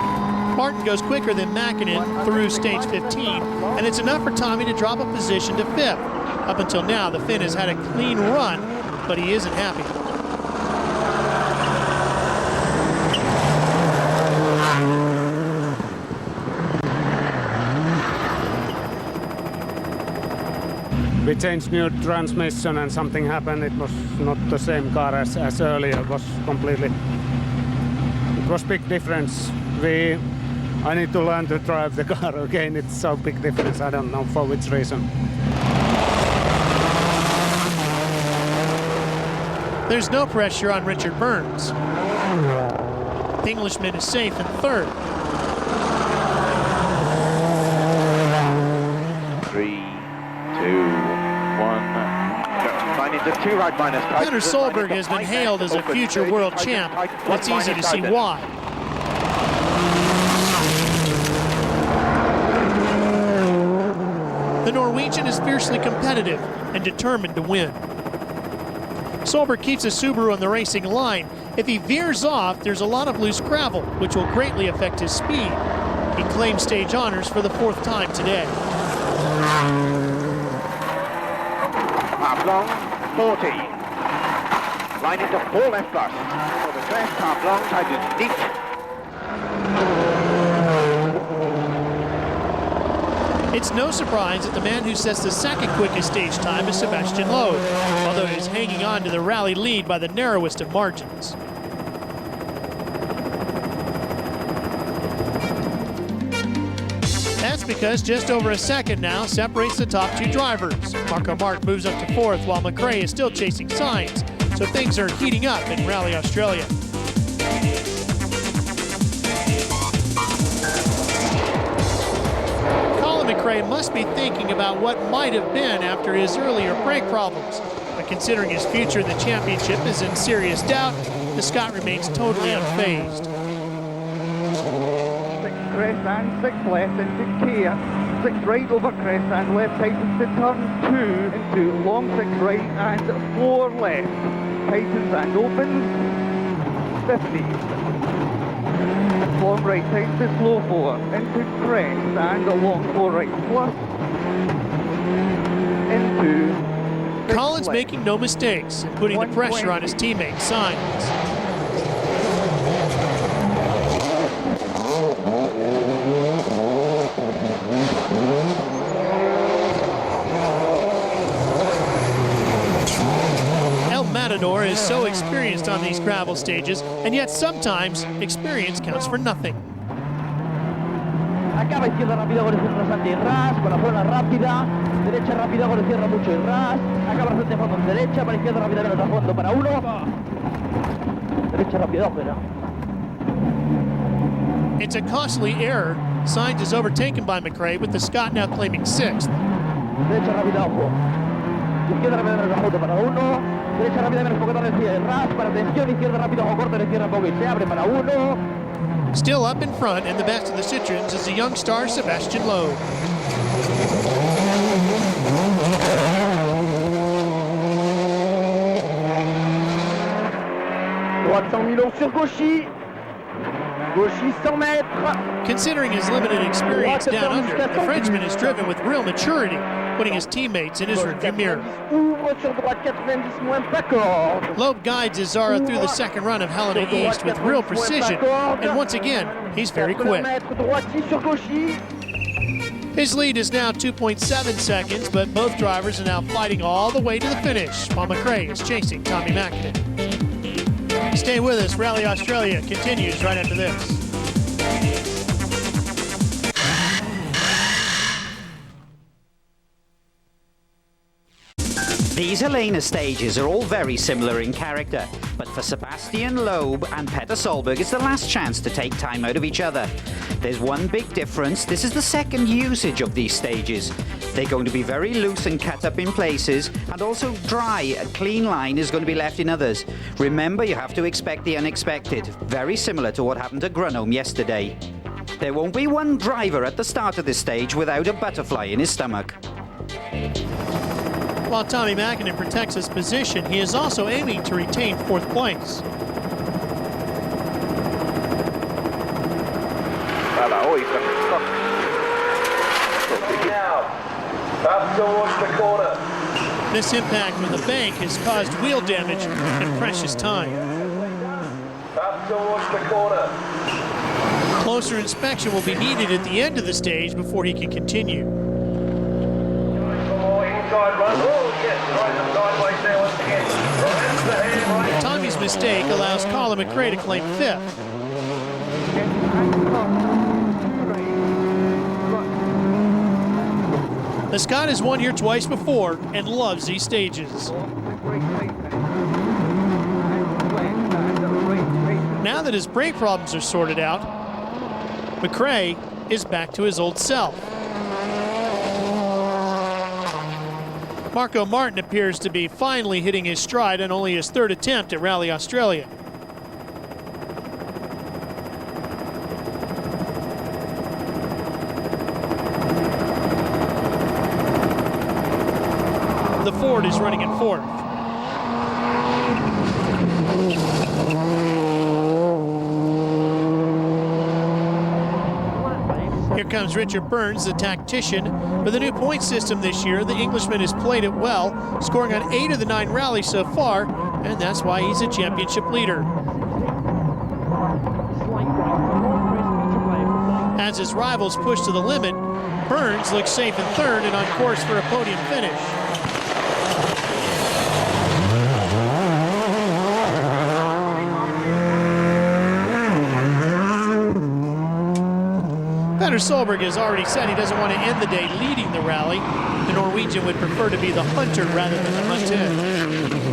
Martin goes quicker than Mäkinen through stage 15, and it's enough for Tommy to drop a position to 5th. Up until now, the Finn has had a clean run, but he isn't happy. We changed new transmission and something happened. It was not the same car as earlier. It was completely... It was big difference. I need to learn to drive the car again. It's so big difference. I don't know for which reason. There's no pressure on Richard Burns. The Englishman is safe in 3rd. 3, 2, 1. Line into 2 right minus. Peter Solberg has been hailed as a future world champ. It's easy to see why. The Norwegian is fiercely competitive and determined to win. Solberg keeps a Subaru on the racing line If he veers off, there's a lot of loose gravel, which will greatly affect his speed. He claims stage honors for the 4th time today. Half long, 40. Line into 4 left plus. For the crest, half long, tightens neat. It's no surprise that the man who sets the 2nd quickest stage time is Sebastian Loeb, although he is hanging on to the rally lead by the narrowest of margins. That's because just over a second now separates the top 2 drivers. Marco Martin moves up to 4th while McRae is still chasing Sainz, so things are heating up in Rally Australia. McRae must be thinking about what might have been after his earlier brake problems. But considering his future in the championship is in serious doubt, the Scot remains totally unfazed. 6 crest and 6 left into Kia. 6 right over crest and left tightens to turn 2 into long 6 right and 4 left. Tightens and opens. 50. Long right tightens to slow 4 into crest and a long 4 right plus into Collins making no mistakes and putting the pressure on his teammate Sainz. Matador is so experienced on these gravel stages, and yet sometimes experience counts for nothing. Acaba izquierda rápida con el centro rasante y ras, con la zona rápida, derecha rápida con el cierra mucho y ras, acaba rasante fondo en derecha, para izquierda rápida menos a fondo para 1, derecha rápida fuera. It's a costly error. Sainz is overtaken by McRae, with the Scot now claiming 6th. Derecha rápida, ojo. Izquierda rápida menos a fondo para 1. Derecha rápida menos poco de encía de ras, para atención, izquierda rápida ojo corto, le cierra poco y se abre para 1. Still up in front and the best of the Citroens is the young star Sebastian Loeb. Droite 100 000 sur Gauchy. Gauchy 100 mètres. Considering his limited experience down under, the Frenchman is driven with real maturity, putting his teammates in his rearview mirror. Loeb guides his Zara through the 2nd run of Helena East with real precision, and once again, he's very quick. His lead is now 2.7 seconds, but both drivers are now fighting all the way to the finish, while McRae is chasing Tommy Mäkinen. Stay with us, Rally Australia continues right after this. These Helena stages are all very similar in character, but for Sebastian Loeb and Petter Solberg, it's the last chance to take time out of each other. There's one big difference. This is the 2nd usage of these stages. They're going to be very loose and cut up in places, and also dry. A clean line is going to be left in others. Remember, you have to expect the unexpected. Very similar to what happened at Grunholm yesterday. There won't be one driver at the start of this stage without a butterfly in his stomach. While Tommy Mäkinen protects his position, he is also aiming to retain 4th place. This impact from the bank has caused wheel damage and precious time. Closer inspection will be needed at the end of the stage before he can continue. Tommy's mistake allows Colin McRae to claim 5th. The Scot has won here twice before and loves these stages. Now that his brake problems are sorted out, McRae is back to his old self. Marco Martin appears to be finally hitting his stride on only his 3rd attempt at Rally Australia. The Ford is running in 4th. comes Richard Burns, the tactician. With the new point system this year, the Englishman has played it well, scoring on 8 of the 9 rallies so far, and that's why he's a championship leader. As his rivals push to the limit, Burns looks safe in third and on course for a podium finish. Petter Solberg has already said he doesn't want to end the day leading the rally. The Norwegian would prefer to be the hunter rather than the hunted.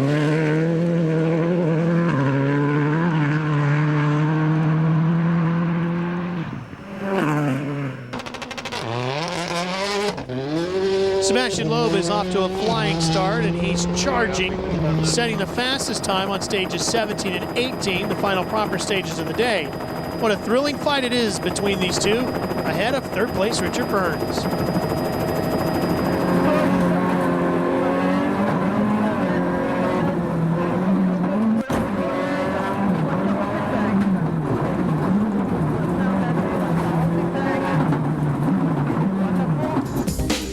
Sebastian Loeb is off to a flying start, and he's charging, setting the fastest time on stages 17 and 18, the final proper stages of the day. What a thrilling fight it is between these two, ahead of third place Richard Burns.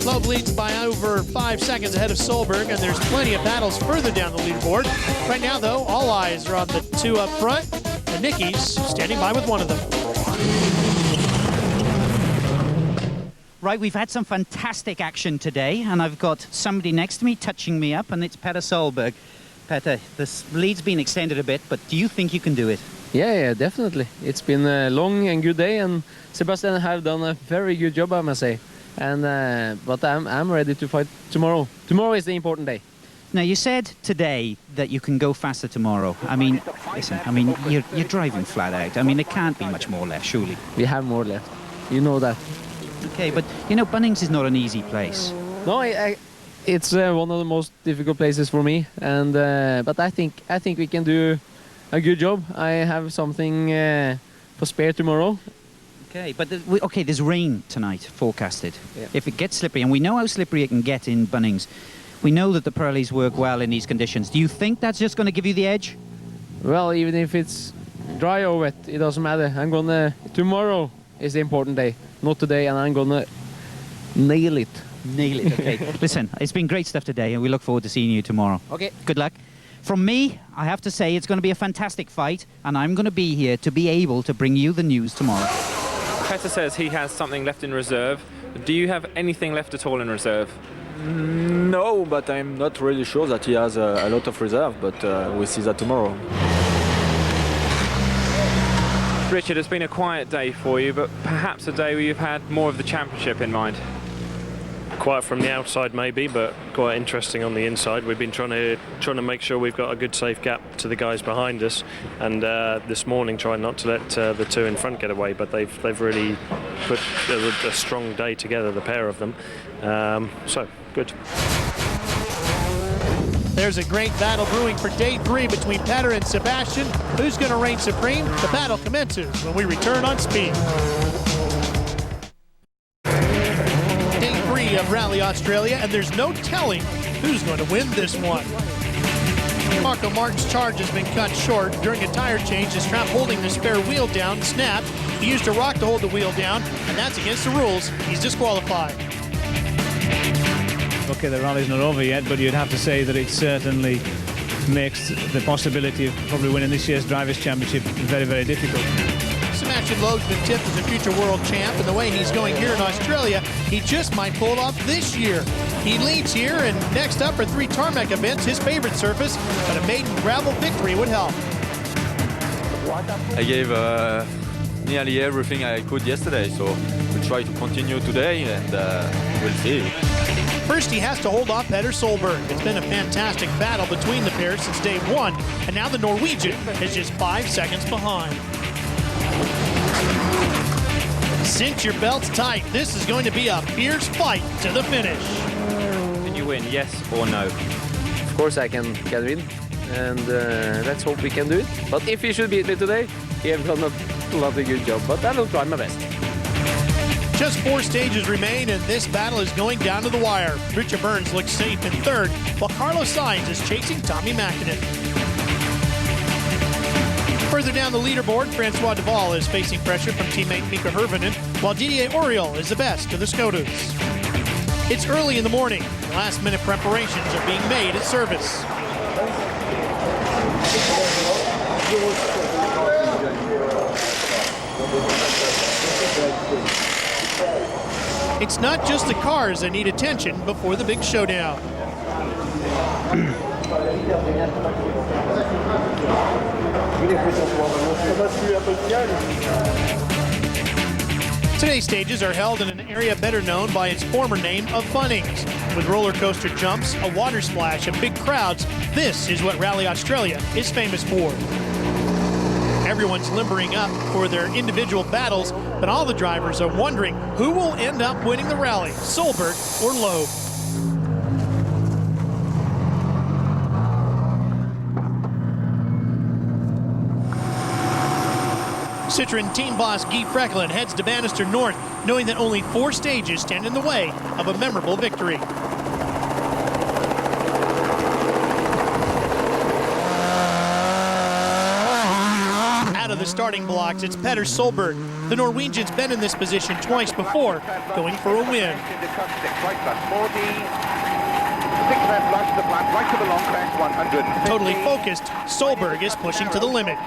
Loeb leads by over 5 seconds ahead of Solberg, and there's plenty of battles further down the leaderboard. Right now, though, all eyes are on the two up front, and Nicky's standing by with one of them. Right, we've had some fantastic action today, and I've got somebody next to me touching me up, and it's Petter Solberg. Petter, this lead's been extended a bit, but do you think you can do it? Yeah, definitely. It's been a long and good day, and Sebastian have done a very good job, I must say. And but I'm ready to fight tomorrow. Tomorrow is the important day. Now, you said today that you can go faster tomorrow. I mean, listen, I mean, you're driving flat out. I mean, there can't be much more left, surely. We have more left. You know that. Okay, but, you know, Bunnings is not an easy place. No, it's one of the most difficult places for me. And but I think we can do a good job. I have something for spare tomorrow. Okay, but there's rain tonight forecasted. Yeah. If it gets slippery, and we know how slippery it can get in Bunnings, we know that the Pirellis work well in these conditions. Do you think that's just going to give you the edge? Well, even if it's dry or wet, it doesn't matter. Tomorrow is the important day, not today, and I'm gonna nail it. Nail it, okay. Listen, it's been great stuff today, and we look forward to seeing you tomorrow. Okay. Good luck. From me, I have to say it's going to be a fantastic fight, and I'm going to be here to be able to bring you the news tomorrow. Petter says he has something left in reserve. Do you have anything left at all in reserve? No, but I'm not really sure that he has a lot of reserve, but we'll see that tomorrow. Richard, it's been a quiet day for you, but perhaps a day where you've had more of the championship in mind. Quiet from the outside maybe, but quite interesting on the inside. We've been trying to make sure we've got a good safe gap to the guys behind us, and this morning trying not to let the two in front get away, but they've really put a strong day together, the pair of them. So good. There's a great battle brewing for day 3 between Petter and Sebastian. Who's going to reign supreme? The battle commences when we return on Speed. Day 3 of Rally Australia, and there's no telling who's going to win this one. Marco Martin's charge has been cut short. During a tire change, his strap holding the spare wheel down snapped. He used a rock to hold the wheel down, and that's against the rules. He's disqualified. Okay, the rally's not over yet, but you'd have to say that it certainly makes the possibility of probably winning this year's Drivers' Championship very, very difficult. Sebastian Loeb's been tipped as a future world champ, and the way he's going here in Australia, he just might pull it off this year. He leads here, and next up are 3 tarmac events, his favorite surface, but a maiden gravel victory would help. I gave nearly everything I could yesterday, so we'll try to continue today, and we'll see. First, he has to hold off Petter Solberg. It's been a fantastic battle between the pair since day 1, and now the Norwegian is just 5 seconds behind. Cinch your belts tight. This is going to be a fierce fight to the finish. Can you win, yes or no? Of course I can win, and let's hope we can do it. But if he should beat me today, he has done a lovely good job, but I will try my best. Just 4 stages remain, and this battle is going down to the wire. Richard Burns looks safe in third, while Carlos Sainz is chasing Tommy Mäkinen. Further down the leaderboard, Francois Deval is facing pressure from teammate Mika Hirvonen, while Didier Auriol is the best of the Skodas. It's early in the morning. Last-minute preparations are being made at service. It's not just the cars that need attention before the big showdown. Today's stages are held in an area better known by its former name of Bunnings. With roller coaster jumps, a water splash, and big crowds, this is what Rally Australia is famous for. Everyone's limbering up for their individual battles, but all the drivers are wondering who will end up winning the rally, Solberg or Loeb. Citroën team boss Guy Frecklin heads to Bannister North, knowing that only 4 stages stand in the way of a memorable victory. Out of the starting blocks, it's Petter Solberg. The Norwegian's been in this position twice before, going for a win. Totally focused, Solberg is pushing to the limit.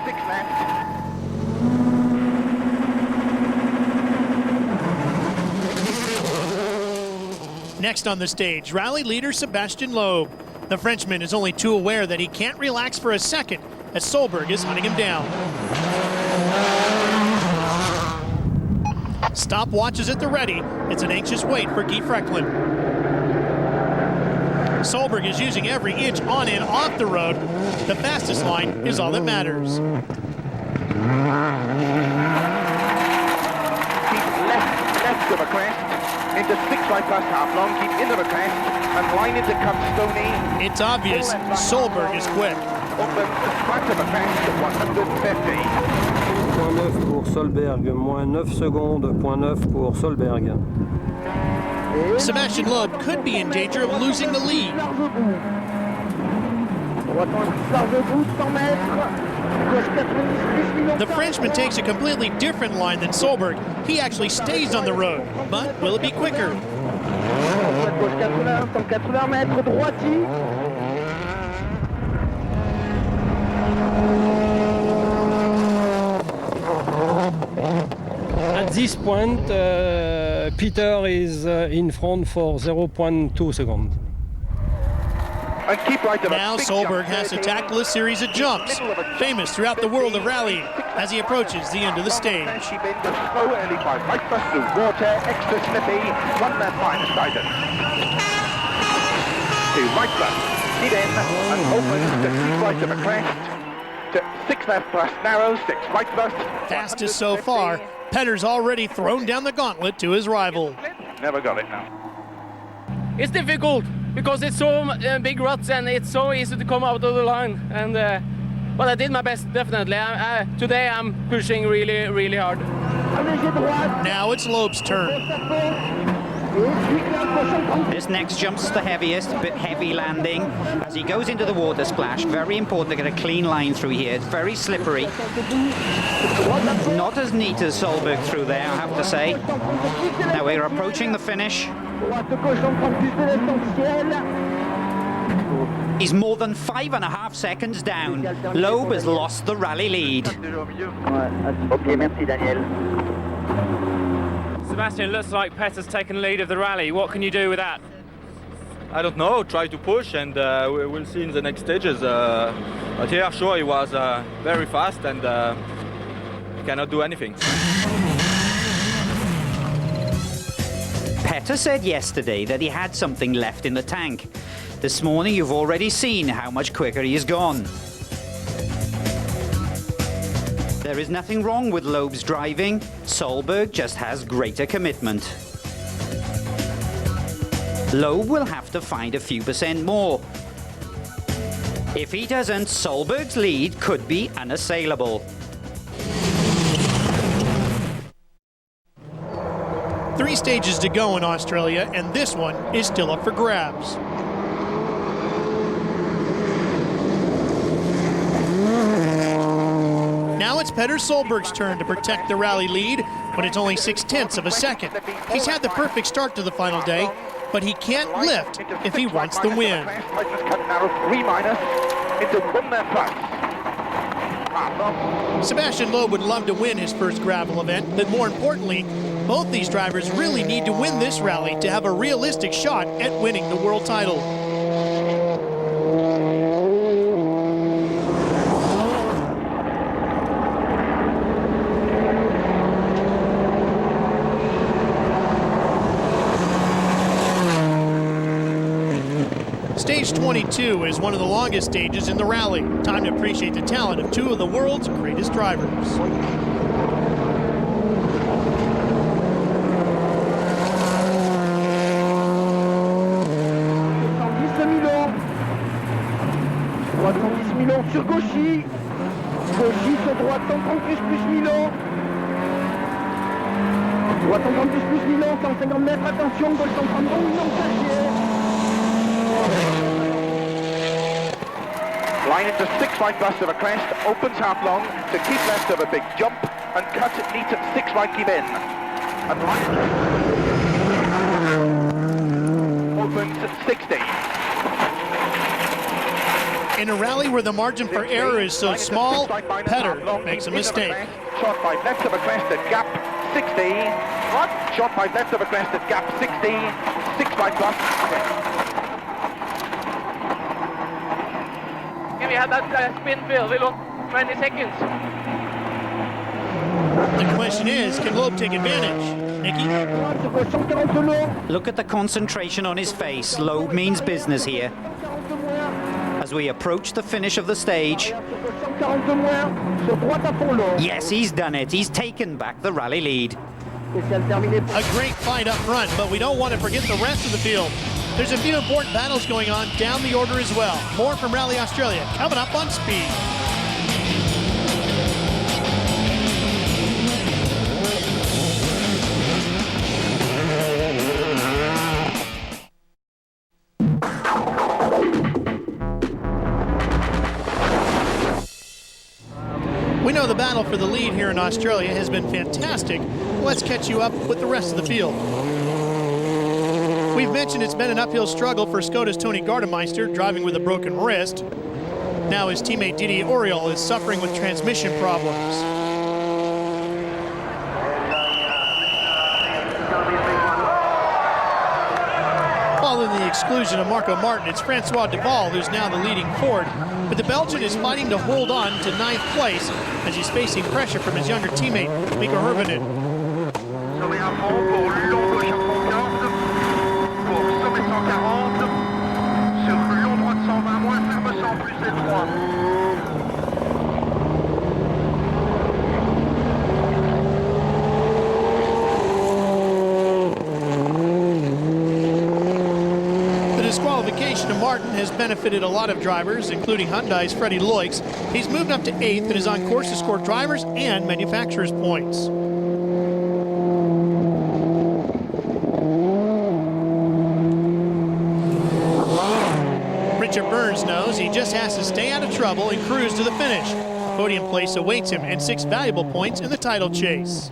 Next on the stage, rally leader Sebastian Loeb. The Frenchman is only too aware that he can't relax for a second as Solberg is hunting him down. Stopwatches at the ready. It's an anxious wait for Guy Frecklin. Solberg is using every inch on and off the road. The fastest line is all that matters. Keep left of a crest. Into 6 right past half long, keep into the crest, and line into cut Stoney. It's obvious, Solberg is quick. Open right of the crest at 150. Point 9 pour Solberg, moins 9 secondes, point 9 pour Solberg. Sebastian Loeb could be in danger of losing the lead. The Frenchman takes a completely different line than Solberg. He actually stays on the road, but will it be quicker? At this point, Peter is in front for 0.2 seconds. Now Solberg has to tackle a series of jumps, famous throughout the world of rallying, as he approaches the end of the stage. Fastest so far, Petter's already thrown down the gauntlet to his rival. Never got it now. It's difficult because it's so big ruts and it's so easy to come out of the line. And but I did my best, definitely. Today I'm pushing really, really hard. Now it's Loeb's turn. This next jump's the heaviest, a bit heavy landing as he goes into the water splash. Very important to get a clean line through here. It's very slippery. Not as neat as Solberg through there, I have to say. Now we're approaching the finish. He's more than 5.5 seconds down. Loeb has lost the rally lead. Sebastian, it looks like Petter's taken the lead of the rally. What can you do with that? I don't know, try to push and we'll see in the next stages. But here, sure, he was very fast and cannot do anything. Petter said yesterday that he had something left in the tank. This morning you've already seen how much quicker he has gone. There is nothing wrong with Loeb's driving. Solberg just has greater commitment. Loeb will have to find a few percent more. If he doesn't, Solberg's lead could be unassailable. 3 stages to go in Australia, and this one is still up for grabs. now it's Petter Solberg's turn to protect the rally lead, but it's only 0.6 of a second. He's had the perfect start to the final day, but he can't lift if he wants the win. Sebastian Loeb would love to win his first gravel event, but more importantly, both these drivers really need to win this rally to have a realistic shot at winning the world title. Stage 22 is one of the longest stages in the rally. Time to appreciate the talent of two of the world's greatest drivers. Milan sur Gauchy. Gauchy sur droite, tampon plus Milan. Droite tampon plus Milan, 150 mètres, attention, gauche tampon, Milan line into 6 right bust of a crest, opens half long to keep left of a big jump and cuts it neat at 6 right keep in. And right opens at 60. In a rally where the margin for error is so small, Petter makes a mistake. Shot by left of a crest at gap 60. What? Shot by left of a crest at gap 60. 6 right bust. We had that spin fill. We lost 20 seconds. The question is, can Loeb take advantage? Nikki? Look at the concentration on his face. Loeb means business here. As we approach the finish of the stage. Yes, he's done it. He's taken back the rally lead. A great fight up front, but we don't want to forget the rest of the field. There's a few important battles going on down the order as well. More from Rally Australia coming up on Speed. We know the battle for the lead here in Australia has been fantastic. Let's catch you up with the rest of the field. We've mentioned it's been an uphill struggle for Skoda's Tony Gardemeister, driving with a broken wrist. Now his teammate Didier Auriol is suffering with transmission problems. Following the exclusion of Marco Martin, it's Francois Duval who's now the leading Ford, but the Belgian is fighting to hold on to 9th place as he's facing pressure from his younger teammate, Mikko Hirvonen. The disqualification of Martin has benefited a lot of drivers, including Hyundai's Freddie Loix. He's moved up to 8th and is on course to score drivers and manufacturers' points. Richard Burns knows he just has to stay out of trouble and cruise to the finish. A podium place awaits him and 6 valuable points in the title chase.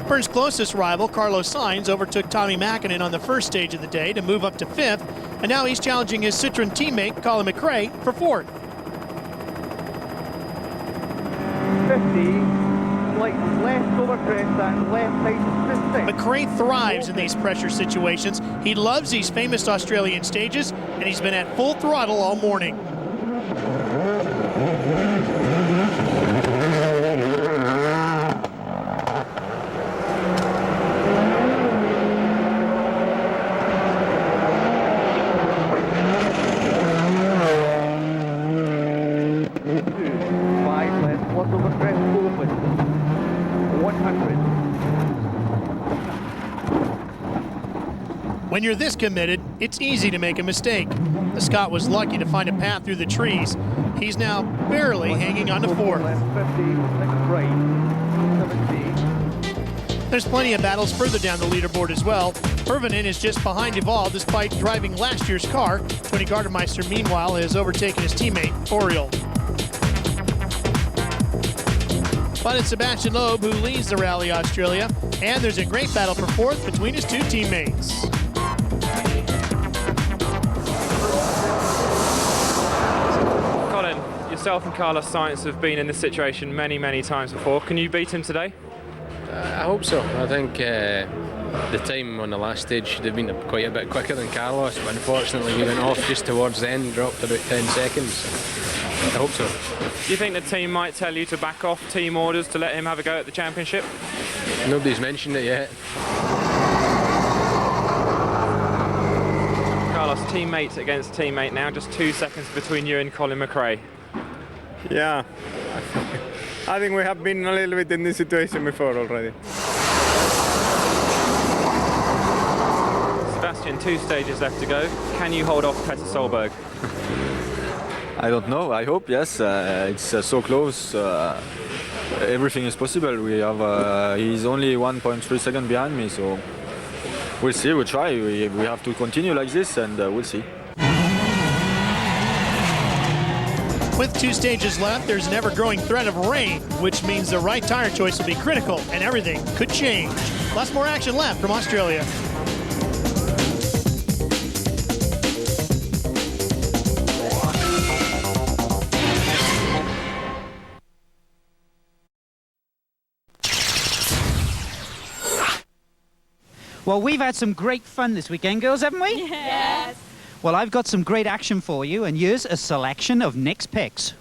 Burns' closest rival, Carlos Sainz, overtook Tommy Mäkinen on the first stage of the day to move up to 5th, and now he's challenging his Citroen teammate, Colin McRae, for 4th. 50, left over crest and left side 50. McRae thrives in these pressure situations. He loves these famous Australian stages, and he's been at full throttle all morning. When you're this committed, it's easy to make a mistake. The Scot was lucky to find a path through the trees. He's now barely hanging on to 4th. There's plenty of battles further down the leaderboard as well. Hirvonen is just behind Duval despite driving last year's car. Tony Gardemeister, meanwhile, has overtaken his teammate, Auriol. But it's Sebastian Loeb who leads the Rally Australia, and there's a great battle for fourth between his two teammates. Colin, yourself and Carlos Sainz have been in this situation many, many times before. Can you beat him today? I hope so. I think the time on the last stage they've been quite a bit quicker than Carlos, but unfortunately we went off just towards the end, dropped about 10 seconds. I hope so. Do you think the team might tell you to back off team orders to let him have a go at the championship? Nobody's mentioned it yet. Carlos, teammate against teammate now, just 2 seconds between you and Colin McRae. Yeah, I think we have been a little bit in this situation before already. Sebastian, 2 stages left to go. Can you hold off Petter Solberg? I don't know. I hope yes. It's so close. Everything is possible. We have. He's only 1.3 seconds behind me, so we'll see. We'll try. We have to continue like this, and we'll see. With 2 stages left, there's an ever-growing threat of rain, which means the right tire choice will be critical, and everything could change. Lots more action left from Australia. Well, we've had some great fun this weekend, girls, haven't we? Yes. Well, I've got some great action for you, and here's a selection of Nick's picks.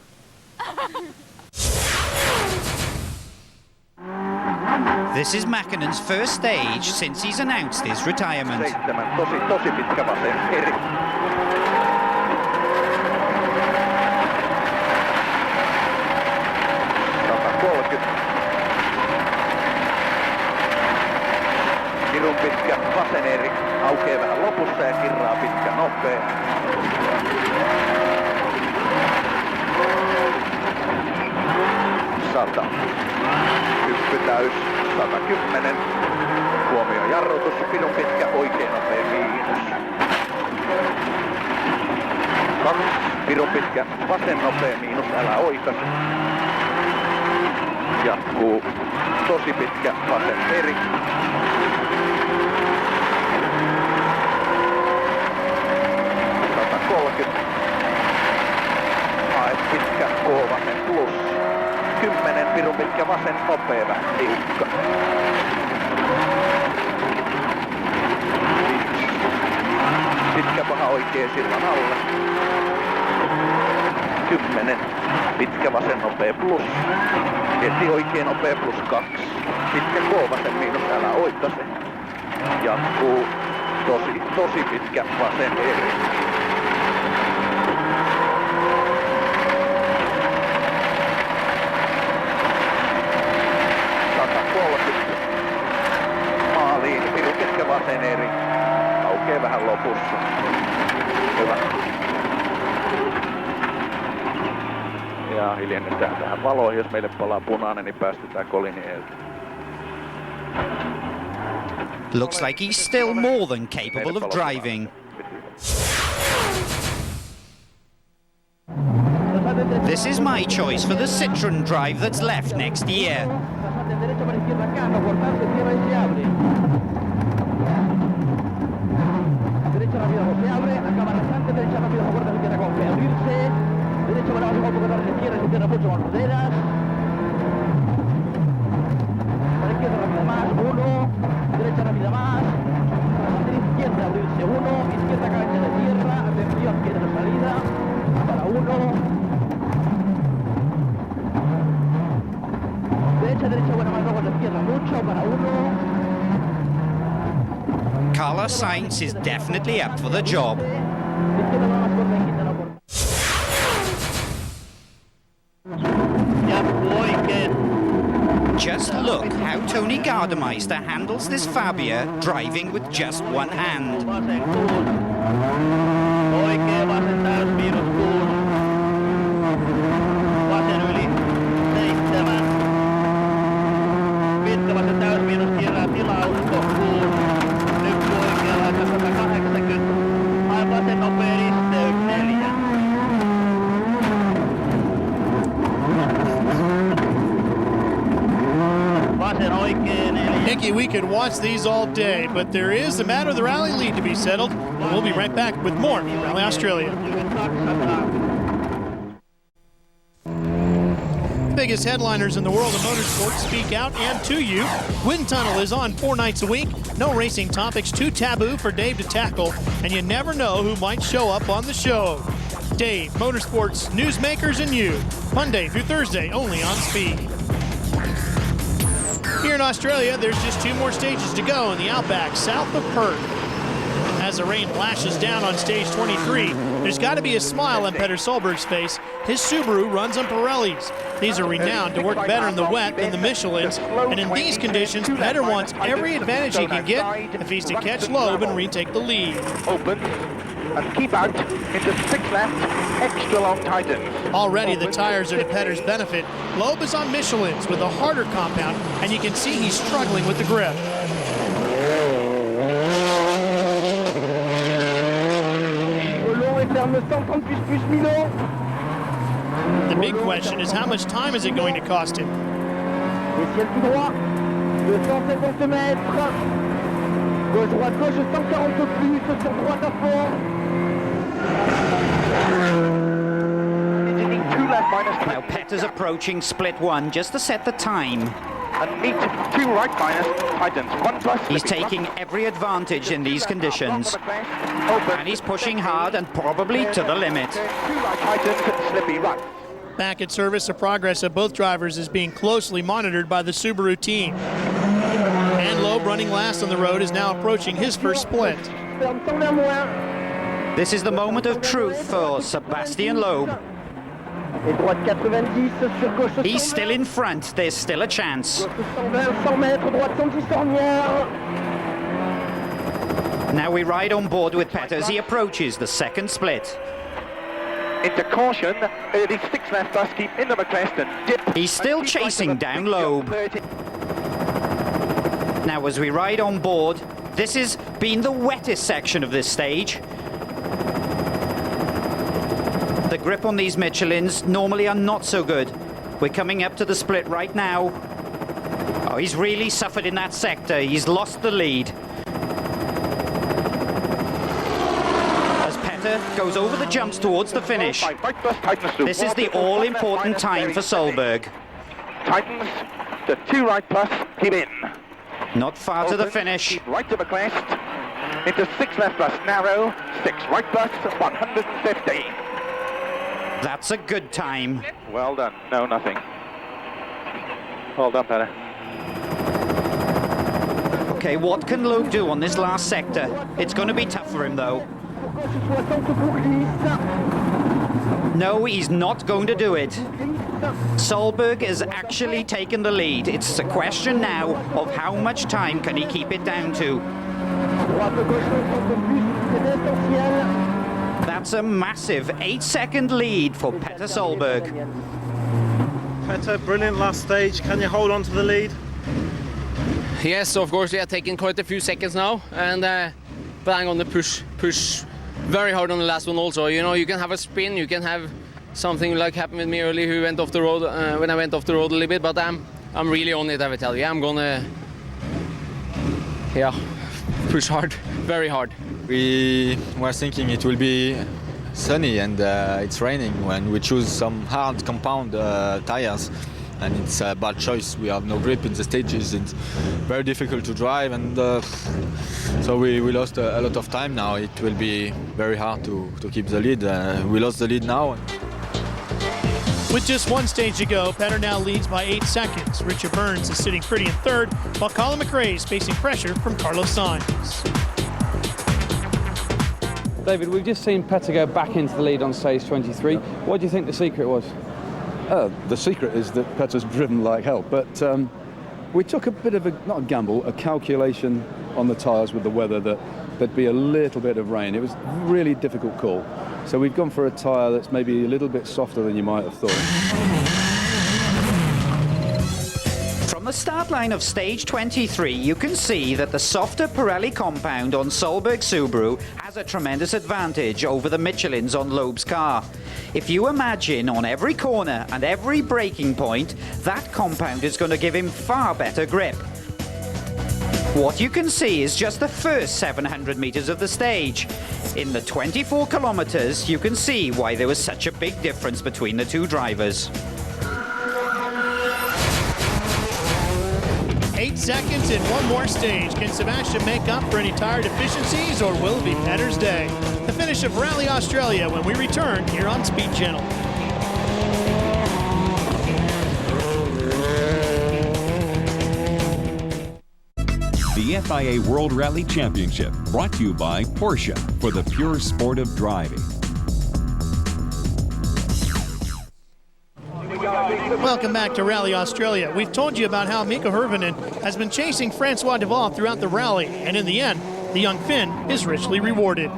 This is Mäkkinen's first stage since he's announced his retirement. Tosi pitkä vasen eri. Kirun pitkä vasen eri. Aukee vähän lopussa ja kirraa pitkä nopea. Sata. Hyppy täys. 110. Huomio jarrutus. Kirun pitkä oikein nopea miinus. 2. Kirun pitkä vasen nopea miinus. Älä oikas. Jatkuu. Tosi pitkä vasen eri. 130. Hae pitkä K vasen plus. 10. Pirun pitkä vasen nopea vähän tiukka. 5. Pitkä paha oikein sillan alle. 10. Pitkä vasen nopea plus. Heti oikein nopea plus 2. Pitkä K vasen miinus, älä oikase. Jatkuu. Tosi pitkä vasen eri. 130. Maaliin. Pirun pitkä vasen eri. Aukee vähän lopussa. Hyvä. Ja hiljennetään tähän valoihin, jos meille palaa punainen, niin päästetään Colinin edeltä. Looks like he's still more than capable of driving. This is my choice for the Citroen drive that's left next year. Derecha para abajo, un poco tarde, izquierda, se cierra mucho con roderas. Para izquierda rápida más, 1. Derecha rápida más. Izquierda abrirse 1. Izquierda cabeza de tierra. Atención, quiere la salida. Para 1. Derecha, buena más, luego a la izquierda mucho. Para 1. Carlos Sainz is definitely up for the job. Izquierda más corta y quita la corta. Just look how Tony Gardemeister handles this Fabia, driving with just one hand. Oikea vasen täys miinus 6. Vasen yli 7. Pitkä vasen täys miinus kierrää tilausko 6. Nyppy oikea vaikka 180. Hae vasen nopea risteys 4. we could watch these all day, but there is the matter of the rally lead to be settled. And we'll be right back with more from Rally Australia. The biggest headliners in the world of motorsport speak out and to you. Wind Tunnel is on 4 nights a week. No racing topics too taboo for Dave to tackle, and you never know who might show up on the show. Dave, motorsports, newsmakers, and you. Monday through Thursday, only on Speed. Here in Australia, there's just 2 more stages to go in the Outback, south of Perth. As the rain lashes down on stage 23, there's got to be a smile on Petter Solberg's face. His Subaru runs on Pirellis. These are renowned to work better in the wet than the Michelins, and in these conditions, Petter wants every advantage he can get if he's to catch Loeb and retake the lead. Open and keep out into 6 left, extra long tightens. Already the tires are to Petter's benefit. Loeb is on Michelins with a harder compound, and you can see he's struggling with the grip. The big question is how much time is it going to cost him? Now Petter's approaching split 1 just to set the time. And meet 2 right minus tightens, 1 plus. He's taking every advantage in these conditions. And he's pushing hard and probably to the limit. 2 right tightens, slippy right. Back at service, the progress of both drivers is being closely monitored by the Subaru team. And Loeb, running last on the road, is now approaching his first split. This is the moment of truth for Sebastian Loeb. He's still in front. There's still a chance. Now we ride on board with Petter as he approaches the second split. Into caution, early 6 left bus, keep into the crest and dip. He's still chasing down Loeb. Now as we ride on board, this has been the wettest section of this stage. The grip on these Michelins normally are not so good. We're coming up to the split right now. Oh, he's really suffered in that sector. He's lost the lead. As Petter goes over the jumps towards the finish. This is the all-important time for Solberg. Tightens to 2 right plus, keep in. Not far to the finish. Right to the crest. Into 6 left plus, narrow. 6 right plus, 150. That's a good time. Well done. No, nothing. Well done, Petter. Okay, what can Loeb do on this last sector? It's going to be tough for him, though. No, he's not going to do it. Solberg has actually taken the lead. It's a question now of how much time can he keep it down to. That's a massive 8-second lead for Petter Solberg. Petter, brilliant last stage. Can you hold on to the lead? Yes, of course. We have taken quite a few seconds now, and but I'm gonna push very hard on the last one also. You know, you can have a spin, you can have something like happened with me early, who went off the road when I went off the road a little bit. But I'm really on it, I will tell you. I'm gonna, push hard, very hard. We were thinking it will be sunny and it's raining when we choose some hard compound tires, and it's a bad choice. We have no grip in the stages. It's very difficult to drive, and so we lost a lot of time now. It will be very hard to keep the lead. We lost the lead now. With just 1 stage to go, Petter now leads by 8 seconds. Richard Burns is sitting pretty in third, while Colin McRae is facing pressure from Carlos Sainz. David, we've just seen Petter go back into the lead on stage 23. What do you think the secret was? The secret is that Petter's driven like hell, but we took a bit of not a gamble, a calculation on the tyres with the weather that there'd be a little bit of rain. It was a really difficult call. So we've gone for a tyre that's maybe a little bit softer than you might have thought. From the start line of stage 23, you can see that the softer Pirelli compound on Solberg's Subaru has a tremendous advantage over the Michelins on Loeb's car. If you imagine on every corner and every braking point, that compound is going to give him far better grip. What you can see is just the first 700 meters of the stage. In the 24 kilometers, you can see why there was such a big difference between the two drivers. 8 seconds and one more stage. Can Sebastian make up for any tire deficiencies, or will it be Petter's day? The finish of Rally Australia when we return here on Speed Channel. The FIA World Rally Championship, brought to you by Porsche for the pure sport of driving. Welcome back to Rally Australia. We've told you about how Mika Hirvonen has been chasing Francois Deval throughout the rally, and in the end, the young Finn is richly rewarded.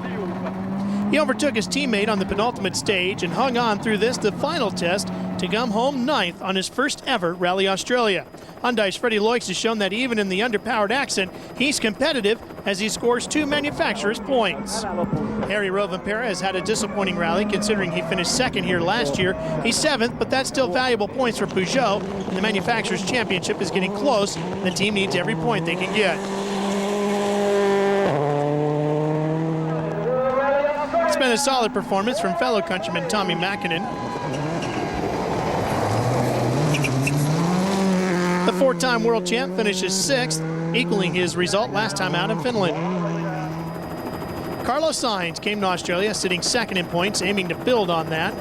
He overtook his teammate on the penultimate stage and hung on through the final test, to come home 9th on his first ever Rally Australia. Hyundai's Freddie Loix has shown that even in the underpowered accent, he's competitive as he scores 2 manufacturers' points. Harry Rovanperä has had a disappointing rally considering he finished 2nd here last year. He's 7th, but that's still valuable points for Peugeot, and the Manufacturers' Championship is getting close. The team needs every point they can get. It's been a solid performance from fellow countryman Tommi Mäkinen. The 4-time world champ finishes 6th, equaling his result last time out in Finland. Carlos Sainz came to Australia sitting 2nd in points, aiming to build on that.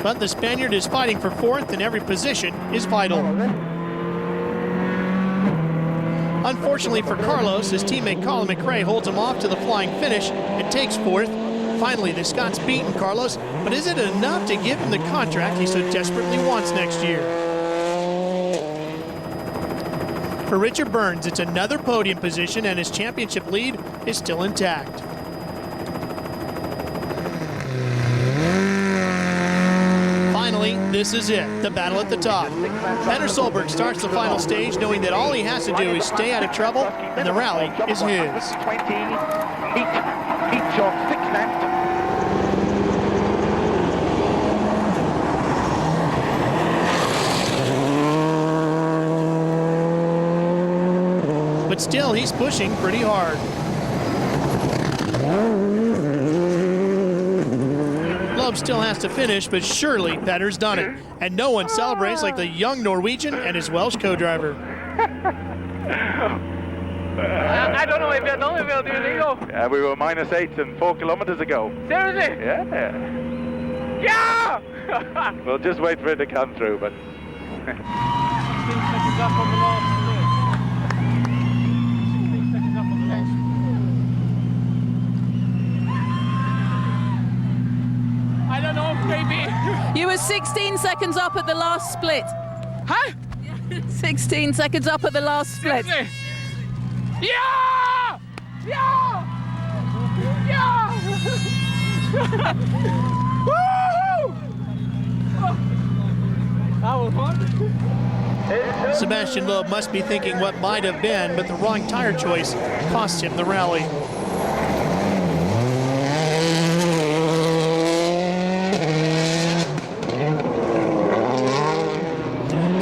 But the Spaniard is fighting for 4th, and every position is vital. Unfortunately for Carlos, his teammate Colin McRae holds him off to the flying finish and takes 4th. Finally, the Scots beaten Carlos, but is it enough to give him the contract he so desperately wants next year? For Richard Burns, it's another podium position, and his championship lead is still intact. Finally, this is it, the battle at the top. Petter Solberg starts the final stage knowing that all he has to do is stay out of trouble, and the rally is his. 20, each on 6 left. But still, he's pushing pretty hard. Loeb still has to finish, but surely Petter's done it. And no one celebrates like the young Norwegian and his Welsh co-driver. I don't know if you're done, if you're doing it. Yeah, we were -8 and 4 kilometers ago. Seriously? Yeah. Yeah! We'll just wait for it to come through, but... I don't know, maybe. You were 16 seconds up at the last split. Huh? 16 seconds up at the last split. Seriously? Yeah! Yeah! Yeah! Woo! That was fun. Sebastian Loeb must be thinking what might have been, but the wrong tire choice cost him the rally.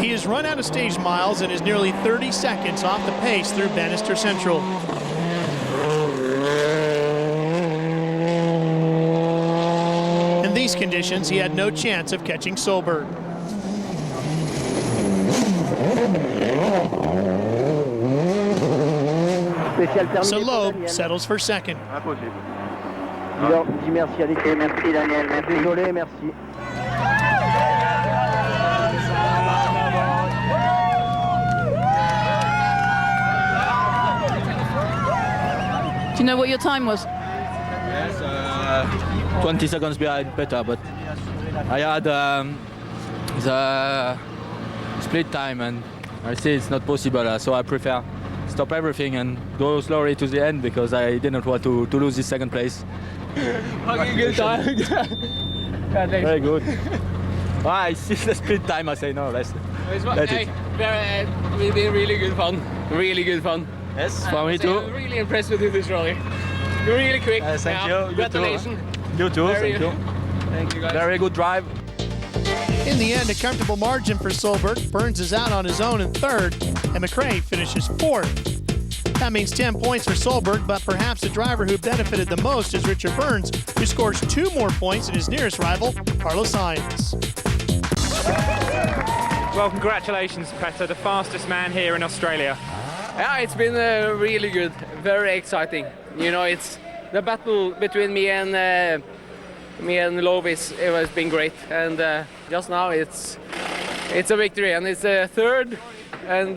He has run out of stage miles and is nearly 30 seconds off the pace through Bannister Central. In these conditions, he had no chance of catching Solberg. So Loeb settles for 2nd. Dis merci à l'équipe. Merci Daniel. Désolé, merci. Do you know what your time was? Yes, 20 seconds behind better, but I had the split time and I see it's not possible, so I prefer stop everything and go slowly to the end because I didn't want to lose this 2nd place. Good time. Very good. I see the split time, I say no, let's it. It's been really good fun. Really good fun. Yes, for me too. I'm really impressed with you this rally. You're really quick. Thank you. Congratulations. You too, Thank you. Thank you guys. Very good drive. In the end, a comfortable margin for Solberg. Burns is out on his own in third, and McRae finishes fourth. That means 10 points for Solberg, but perhaps the driver who benefited the most is Richard Burns, who scores 2 more points than his nearest rival, Carlos Sainz. Well, congratulations, Petter, the fastest man here in Australia. Yeah, it's been really good, very exciting. You know, it's the battle between me and Lovis. It has been great, and just now it's a victory, and it's a third. And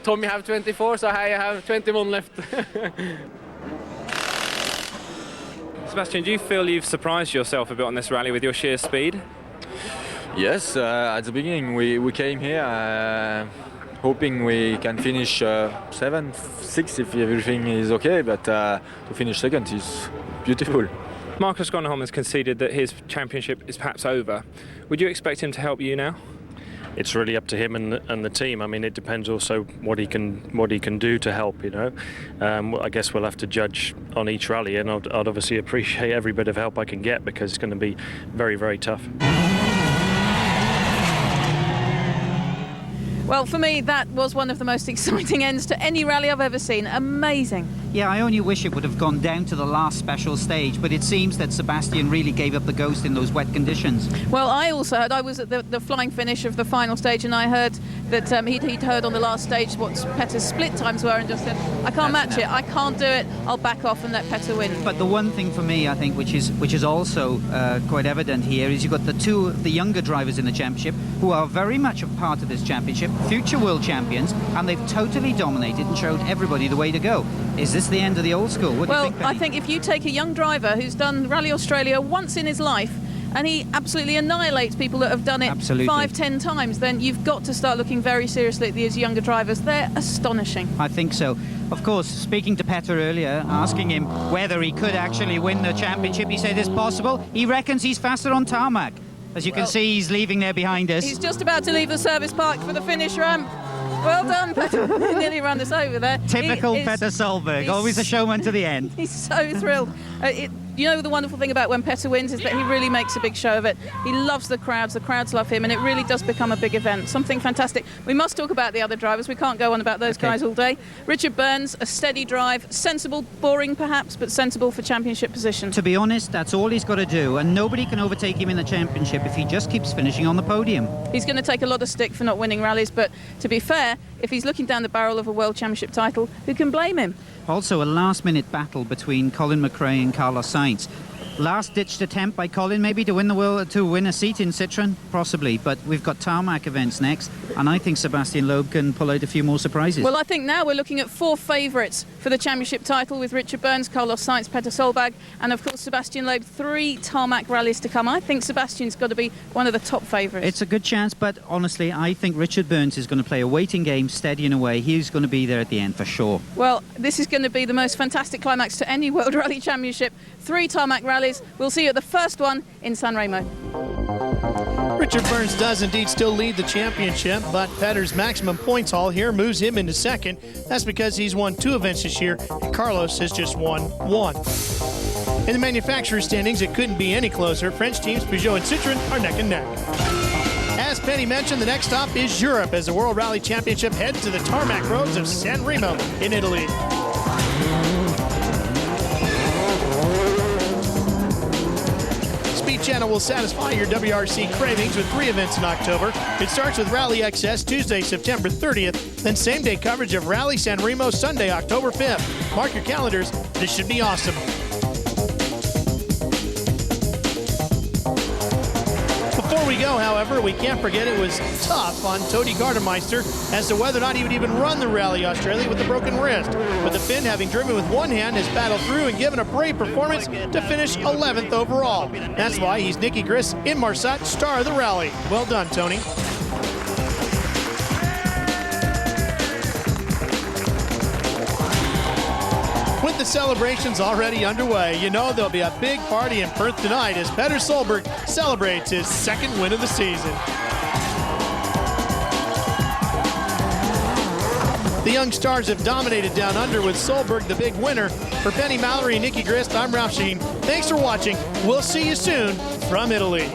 Tommy have 24, so I have 21 left. Sebastian, do you feel you've surprised yourself a bit on this rally with your sheer speed? Yes, at the beginning we came here hoping we can finish 7th, 6th if everything is okay, but to finish second is beautiful. Marcus Gronholm has conceded that his championship is perhaps over. Would you expect him to help you now? It's really up to him and the team. I mean, it depends also what he can do to help. You know, I guess we'll have to judge on each rally, and I'd obviously appreciate every bit of help I can get because it's going to be very, very tough. Well, for me, that was one of the most exciting ends to any rally I've ever seen. Amazing. Yeah, I only wish it would have gone down to the last special stage, but it seems that Sebastian really gave up the ghost in those wet conditions. Well, I also heard, I was at the flying finish of the final stage, and I heard that he'd heard on the last stage what Petter's split times were and just said, I can't match it, I can't do it, I'll back off and let Petter win. But the one thing for me, I think, which is also quite evident here, is you've got the two of the younger drivers in the championship who are very much a part of this championship, future world champions, and they've totally dominated and showed everybody the way to go. Is this the end of the old school? What do you think, Penny? I think if you take a young driver who's done Rally Australia once in his life and he absolutely annihilates people that have done it 5-10 times, then you've got to start looking very seriously at these younger drivers. They're astonishing. I think so. Of course, speaking to Petter earlier, asking him whether he could actually win the championship, he said it's possible. He reckons he's faster on tarmac. As you can see, he's leaving there behind us. He's just about to leave the service park for the finish ramp. Well done, Petter. He nearly ran us over there. Typical Petter Solberg, always a showman to the end. He's so thrilled. You know, the wonderful thing about when Petter wins is that he really makes a big show of it. He loves the crowds love him, and it really does become a big event, something fantastic. We must talk about the other drivers. We can't go on about those guys all day. Richard Burns, a steady drive, sensible, boring perhaps, but sensible for championship position. To be honest, that's all he's got to do, and nobody can overtake him in the championship if he just keeps finishing on the podium. He's going to take a lot of stick for not winning rallies, but to be fair, if he's looking down the barrel of a world championship title, who can blame him? Also, a last-minute battle between Colin McRae and Carlos Sainz. Last-ditched attempt by Colin, maybe to win a seat in Citroën, possibly. But we've got tarmac events next, and I think Sebastian Loeb can pull out a few more surprises. Well, I think now we're looking at 4 favourites for the championship title with Richard Burns, Carlos Sainz, Petter Solberg, and of course Sebastian Loeb. 3 tarmac rallies to come. I think Sebastian's got to be one of the top favourites. It's a good chance, but honestly, I think Richard Burns is going to play a waiting game, steadying away. He's going to be there at the end for sure. Well, this is going to be the most fantastic climax to any World Rally Championship. 3 tarmac rallies. We'll see you at the first one in San Remo. Richard Burns does indeed still lead the championship, but Petter's maximum points haul here moves him into second. That's because he's won 2 events this year, and Carlos has just won 1. In the manufacturer's standings, it couldn't be any closer. French teams Peugeot and Citroën are neck and neck. As Penny mentioned, the next stop is Europe as the World Rally Championship heads to the tarmac roads of San Remo in Italy. Speed Channel will satisfy your WRC cravings with 3 events in October. It starts with Rally XS Tuesday, September 30th, then same-day coverage of Rally San Remo Sunday, October 5th. Mark your calendars. This should be awesome. Before we go, however, we can't forget it was tough on Tony Gardemeister as to whether or not he would even run the Rally Australia with a broken wrist. But the Finn, having driven with one hand, has battled through and given a brave performance to finish 11th overall. That's why he's Nicky Grist in Marsac, star of the rally. Well done, Tony. With the celebrations already underway, you know there'll be a big party in Perth tonight as Petter Solberg celebrates his 2nd win of the season. The young stars have dominated down under with Solberg the big winner. For Penny Mallory and Nicky Grist, I'm Ralph Sheen. Thanks for watching. We'll see you soon from Italy.